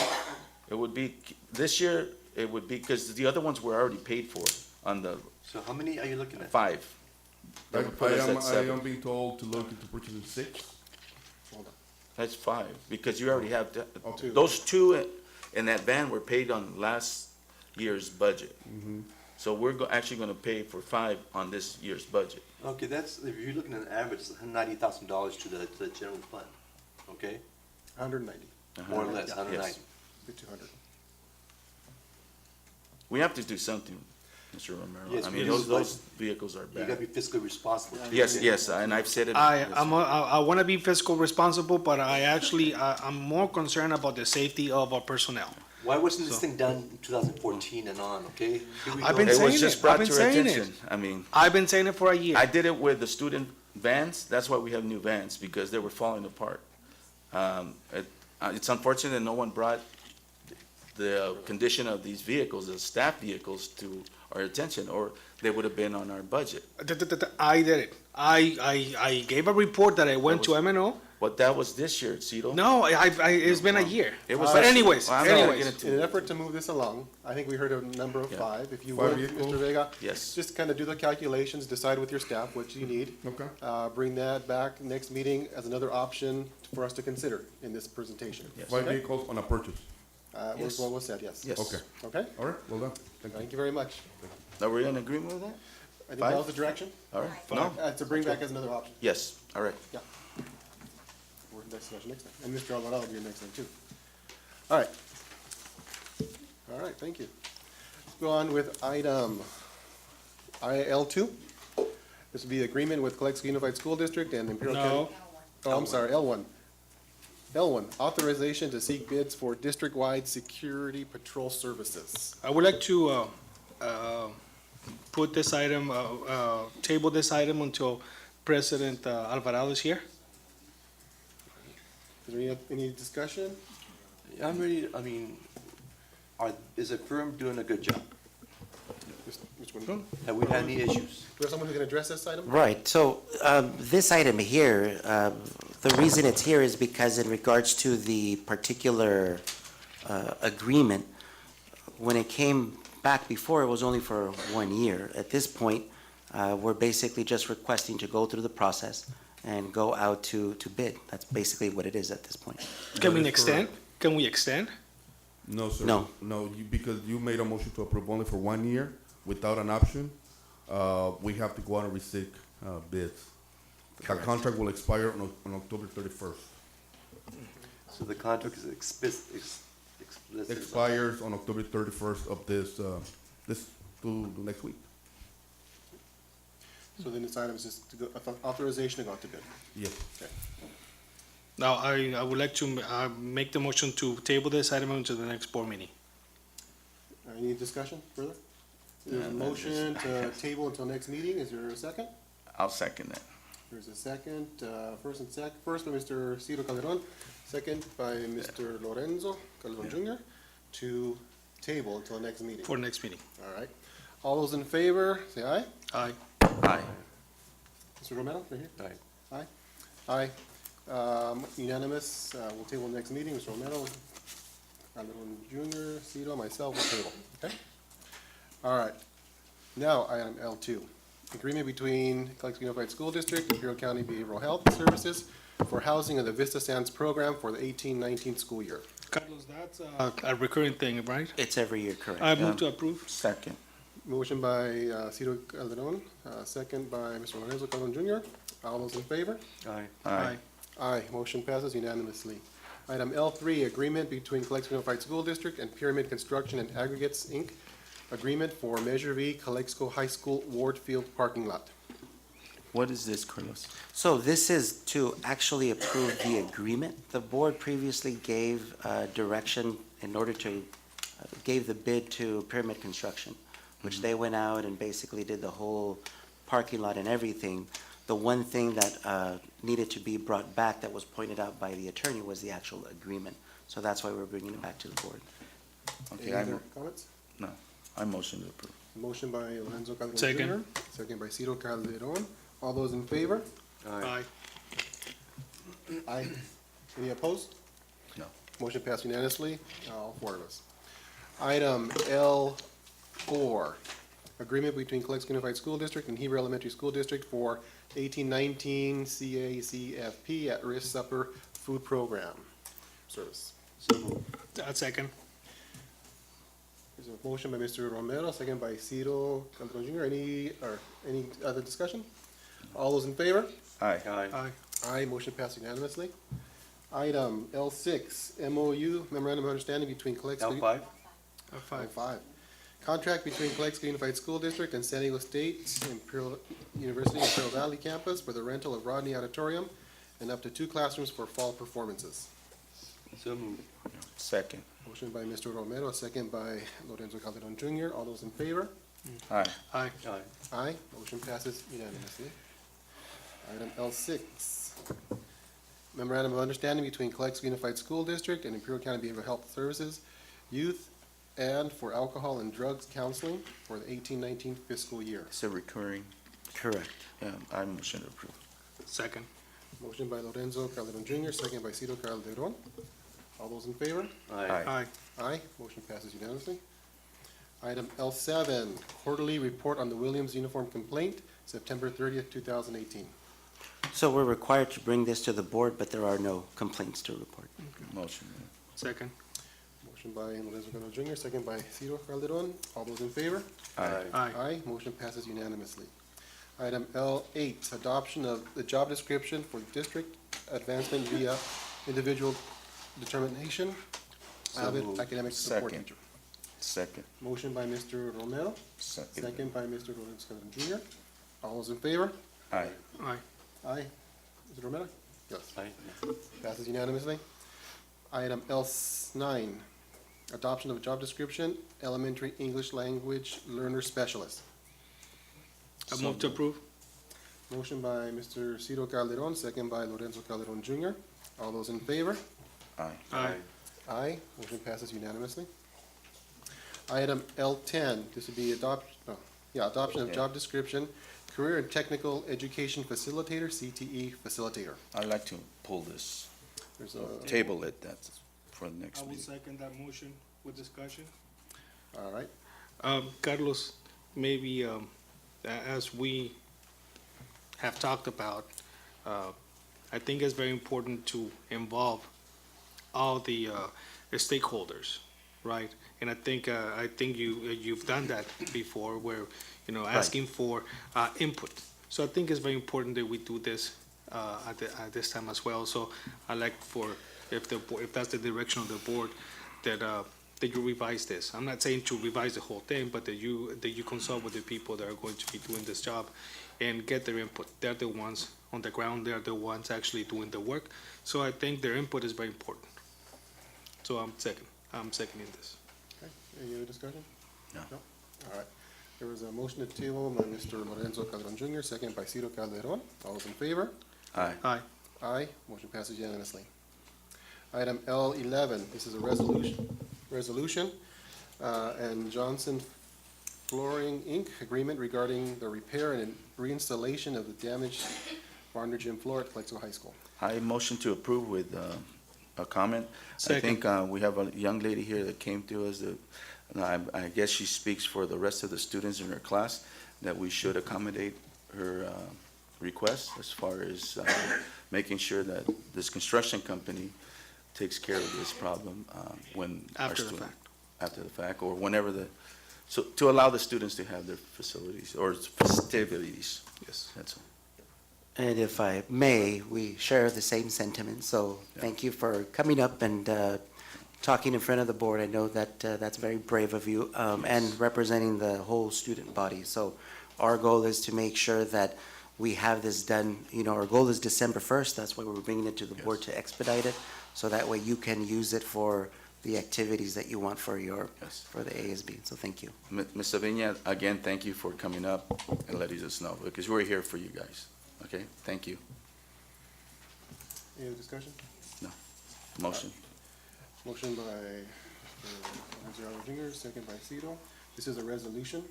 It would be, this year, it would be, because the other ones were already paid for on the So how many are you looking at? 5. That would put us at I 7. am being told to look into purchasing 6. That's 5, because you already have, Two. those 2 in that van were paid on last year's budget. So we're actually gonna pay for 5 on this year's budget. Okay, that's, if you're looking at an average, it's $90,000 to the general fund, okay? 190. More or less, Yes. 190. To 200. We have to do something, Mr. Romero. Yes, I mean, because those vehicles are You gotta bad. be fiscally responsible. Yes, and I've said it. I want to be fiscal responsible, but I'm more concerned about the safety of our personnel. Why wasn't this thing done in 2014 and on, okay? Here we I've go. been It saying was just it. brought I've been to our saying it. attention. I mean, I've been saying it for a year. I did it with the student vans. That's why we have new vans, because they were falling apart. It's unfortunate that no one brought the condition of these vehicles, the staff vehicles, to our attention, or they would have been on our budget. I did it. I gave a report that I went to MNO. But that was this year, Cito. No, it's been a year. It was But last- anyways, well, I'm not gonna anyways. get into In an it. effort to move this along, I think we heard a number of Yeah. 5. If you 5 would, vehicles? Mr. Vega. Yes. Just kind of do the calculations, decide with your staff what you need. Okay. Bring that back next meeting as another option for us to consider in this presentation. Yes. 5 Okay? vehicles on a purchase. Yes. What was said, yes. Yes. Okay, Okay? all right, well done. Thank you very much. Are we in agreement with that? I think 5? that was the direction. All right. No? To bring back as another option. Yes, all right. Yeah. We're next session next time. And Mr. Alvarado will be here next time too. All right. All right, thank you. Let's go on with item IL2. This would be agreement with Calexico Unified School District and Imperial County. No. Oh, I'm sorry, L1. L1, authorization to seek bids for district-wide security patrol services. I would like to put this item, table this item until President Alvarado is here. Is there any discussion? I'm ready, I mean, is the firm doing a good job? Which one? Have we had any issues? Do we have someone who can address this item? Right, so this item here, the reason it's here is because in regards to the particular agreement, when it came back before, it was only for 1 year. At this point, we're basically just requesting to go through the process and go out to bid. That's basically what it is at this point. Can we That is extend? correct. Can we extend? No, sir. No. No, because you made a motion to approve only for 1 year without an option. We have to go out and receive bids. The contract will expire on October 31st. So the contract is explicit. Expires on October 31st of this to next week. So then this item is just to go, authorization to go out to bid. Yes. Okay. Now, I would like to make the motion to table this item until the next board meeting. Any discussion further? There's a No, that's motion just- to table until next meeting. Is there a second? I'll second that. There's a second, first by Mr. Ciro Calderon, second by Mr. Lorenzo Calderon Jr. to table until next meeting. For next meeting. All right. All those in favor, say aye. Aye. Aye. Mr. Romero, right here? Aye. Aye. Unanimous, we'll table next meeting, Mr. Romero, Calderon Jr., Cito, myself, will table, okay? All right. Now, item L2, agreement between Calexico Unified School District and Bureau County Behavioral Health Services for housing of the Vista Sands program for the 18-19 school year. Carlos, that's a recurring thing, right? It's every year, correct. I move to approve. Second. Motion by Cito Calderon, second by Mr. Lorenzo Calderon Jr. All those in favor? Aye. Aye. Aye, motion passes unanimously. Item L3, agreement between Calexico Unified School District and Pyramid Construction and Aggregates, Inc., agreement for Measure V Calexico High School Ward Field parking lot. What is this, Carlos? So this is to actually approve the agreement. The board previously gave direction in order to, gave the bid to Pyramid Construction, which they went out and basically did the whole parking lot and everything. The one thing that needed to be brought back that was pointed out by the attorney was the actual agreement. So that's why we're bringing it back to the board. Okay, Any I other mo- comments? No, I motion to approve. Motion by Lorenzo Calderon Jr. Second. Second by Cito Calderon. All those in favor? Aye. Aye. Any opposed? No. Motion passed unanimously, all four of us. Item L4, agreement between Calexico Unified School District and Heber Elementary School District for 1819 CACFP at-risk supper food program service. That's second. There's a motion by Mr. Romero, second by Ciro Calderon Jr. Any other discussion? All those in favor? Aye. Aye. Aye, motion passed unanimously. Item L6, MOU, Memorandum of Understanding between Calexico. L5. L5. Contract between Calexico Unified School District and San Diego State Imperial University Imperial Valley Campus for the rental of Rodney Auditorium and up to 2 classrooms for fall performances. So moved. Second. Motion by Mr. Romero, second by Lorenzo Calderon Jr. All those in favor? Aye. Aye. Aye. Aye, motion passes unanimously. Item L6, Memorandum of Understanding between Calexico Unified School District and Imperial County Behavioral Health Services, Youth and for Alcohol and Drugs Counseling for the 18-19 fiscal year. It's a recurring. Correct. Yeah, I motion to approve. Second. Motion by Lorenzo Calderon Jr., second by Cito Calderon. All those in favor? Aye. Aye. Aye, motion passes unanimously. Item L7, Quarterly Report on the Williams Uniform Complaint, September 30th, 2018. So we're required to bring this to the board, but there are no complaints to report. Motion. Second. Motion by Lorenzo Calderon Jr., second by Cito Calderon. All those in favor? Aye. Aye. Aye, motion passes unanimously. Item L8, adoption of the job description for district advancement via individual determination, So avid moved. academic support Second. teacher. Second. Motion by Mr. Romero, Second. second by Mr. Lorenzo Calderon Jr. All those in favor? Aye. Aye. Aye. Mr. Romero? Yes. Aye. Passes unanimously. Item L9, adoption of job description, elementary English language learner specialist. I move to approve. Motion by Mr. Cito Calderon, second by Lorenzo Calderon Jr. All those in favor? Aye. Aye. Aye. Motion passes unanimously. Item L10, this would be adoption of Yeah. job description, career and technical education facilitator, CTE facilitator. I'd like to pull this, There's a, table it, that's for the next I will meeting. second that motion with discussion. all right. Carlos, maybe as we have talked about, I think it's very important to involve all the stakeholders, right? And I think you've done that before, where asking for input. So I think it's very important that we do this at this time as well. So I like if that's the direction of the board, that you revise this. I'm not saying to revise the whole thing, but that you consult with the people that are going to be doing this job, and get their input. They're the ones on the ground, they're the ones actually doing the work. So I think their input is very important. So I'm seconding this. Okay, any other discussion? No. All right. There was a motion to table by Mr. Lorenzo Calderon Jr., second by Ciro Calderon. All those in favor? Aye. Aye. Aye. Motion passes unanimously. Item L11, this is a resolution, and Johnson Flooring, Inc., agreement regarding the repair and reinstallation of the damaged Varner Gym floor at Calexico High School. I motion to approve with a comment. I think we have a young lady here that came to us that, I guess she speaks for the rest of the students in her class, that we should accommodate her request as far as making sure that this construction company takes care of this problem when our After the student- fact. After the fact, or whenever so to allow the students to have their facilities or festivities. Yes. That's all. And if I may, we share the same sentiment, so thank you for coming up and talking in front of the board. I know that that's very brave of you, and representing the whole student body. So our goal is to make sure that we have this done, our goal is December 1st, that's why we're bringing it to the board to expedite it, so that way you can use it for the activities that you want for for the ASB, so thank you. Ms. Savina, again, thank you for coming up and letting us know, because we're here for you guys. Okay, thank you. Any other discussion? No. Motion. Motion by Mr. Lorenzo Jr., second by Ciro. This is a resolution.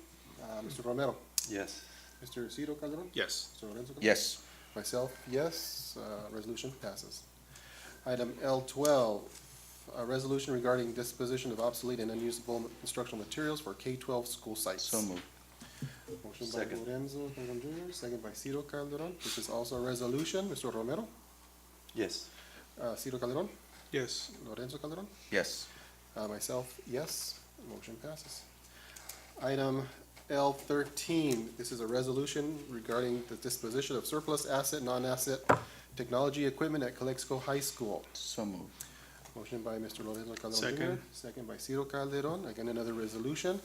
Mr. Romero? Yes. Mr. Ciro Calderon? Yes. Mr. Lorenzo Calderon? Yes. Myself, yes. Resolution passes. Item L12, a resolution regarding disposition of obsolete and unusable instructional materials for K-12 school sites. So moved. Motion by Second. Lorenzo Calderon Jr., second by Ciro Calderon. This is also a resolution. Mr. Romero? Yes. Ciro Calderon? Yes. Lorenzo Calderon? Yes. Myself, yes. Motion passes. Item L13, this is a resolution regarding the disposition of surplus asset, non-asset technology equipment at Calexico High School. So moved. Motion by Mr. Lorenzo Calderon Second. Jr., second by Ciro Calderon. Again, another resolution.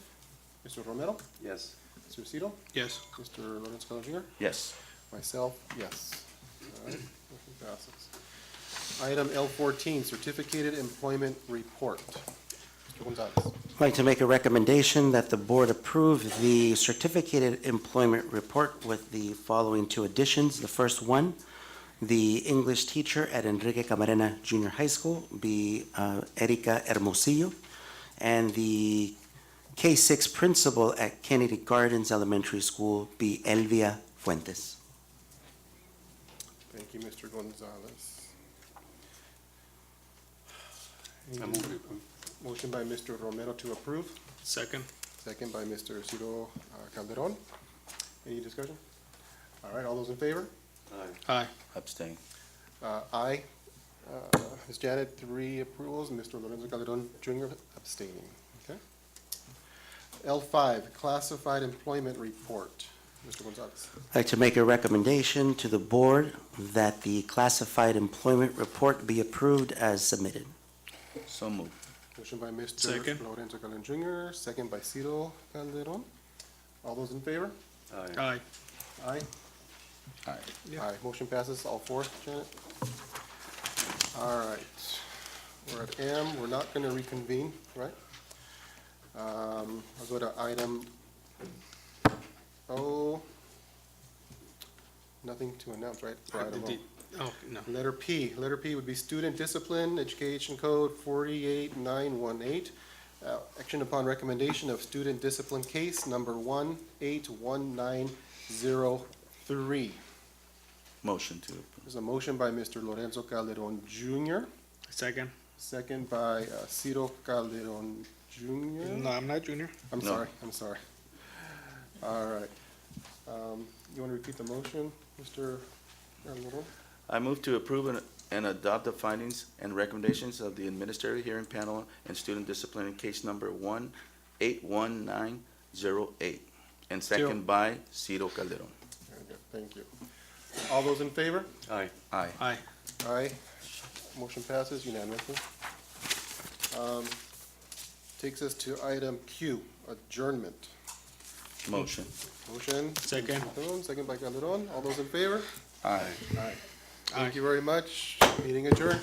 Mr. Romero? Yes. Mr. Ciro? Yes. Mr. Lorenzo Calderon Jr.? Yes. Myself, yes. All right, motion passes. Item L14, certificated employment report. Mr. Gonzalez. I'd like to make a recommendation that the board approve the certificated employment report with the following two additions. The first one, the English teacher at Enrique Camarena Junior High School be Erika Hermosillo, and the K-6 principal at Kennedy Gardens Elementary School be Elvia Fuentes. Thank you, Mr. Gonzalez. I move it. Motion by Mr. Romero to approve, Second. second by Mr. Ciro Calderon. Any discussion? All right, all those in favor? Aye. Abstain. Aye. Ms. Janet, 3 approvals, Mr. Lorenzo Calderon Jr. abstaining, okay? L5, classified employment report. Mr. Gonzalez. I'd like to make a recommendation to the board that the classified employment report be approved as submitted. So moved. Motion by Mr. Second. Lorenzo Calderon Jr., second by Ciro Calderon. All those in favor? Aye. Aye. Aye. Aye. Motion passes, all 4, Janet. All right. We're at M. We're not going to reconvene, right? I'll go to item O. Nothing to announce, right? For item O. Oh, no. Letter P. Letter P would be Student Discipline, Education Code 48918. Action upon recommendation of Student Discipline Case Number 181903. Motion to approve. There's a motion by Mr. Lorenzo Calderon Jr., Second. second by Ciro Calderon Jr. No, I'm not junior. I'm No. sorry, I'm sorry. All right. You want to repeat the motion, Mr. Calderon? I move to approve and adopt the findings and recommendations of the administrative hearing panel and student discipline in case number 181908, and second by Ciro Calderon. Very good, thank you. All those in favor? Aye. Aye. Aye. Aye. Motion passes unanimously. Takes us to item Q, adjournment. Motion. Motion. Second. Calderon, second by Calderon. All those in favor? Aye. Aye. Thank you very much. Meeting adjourned.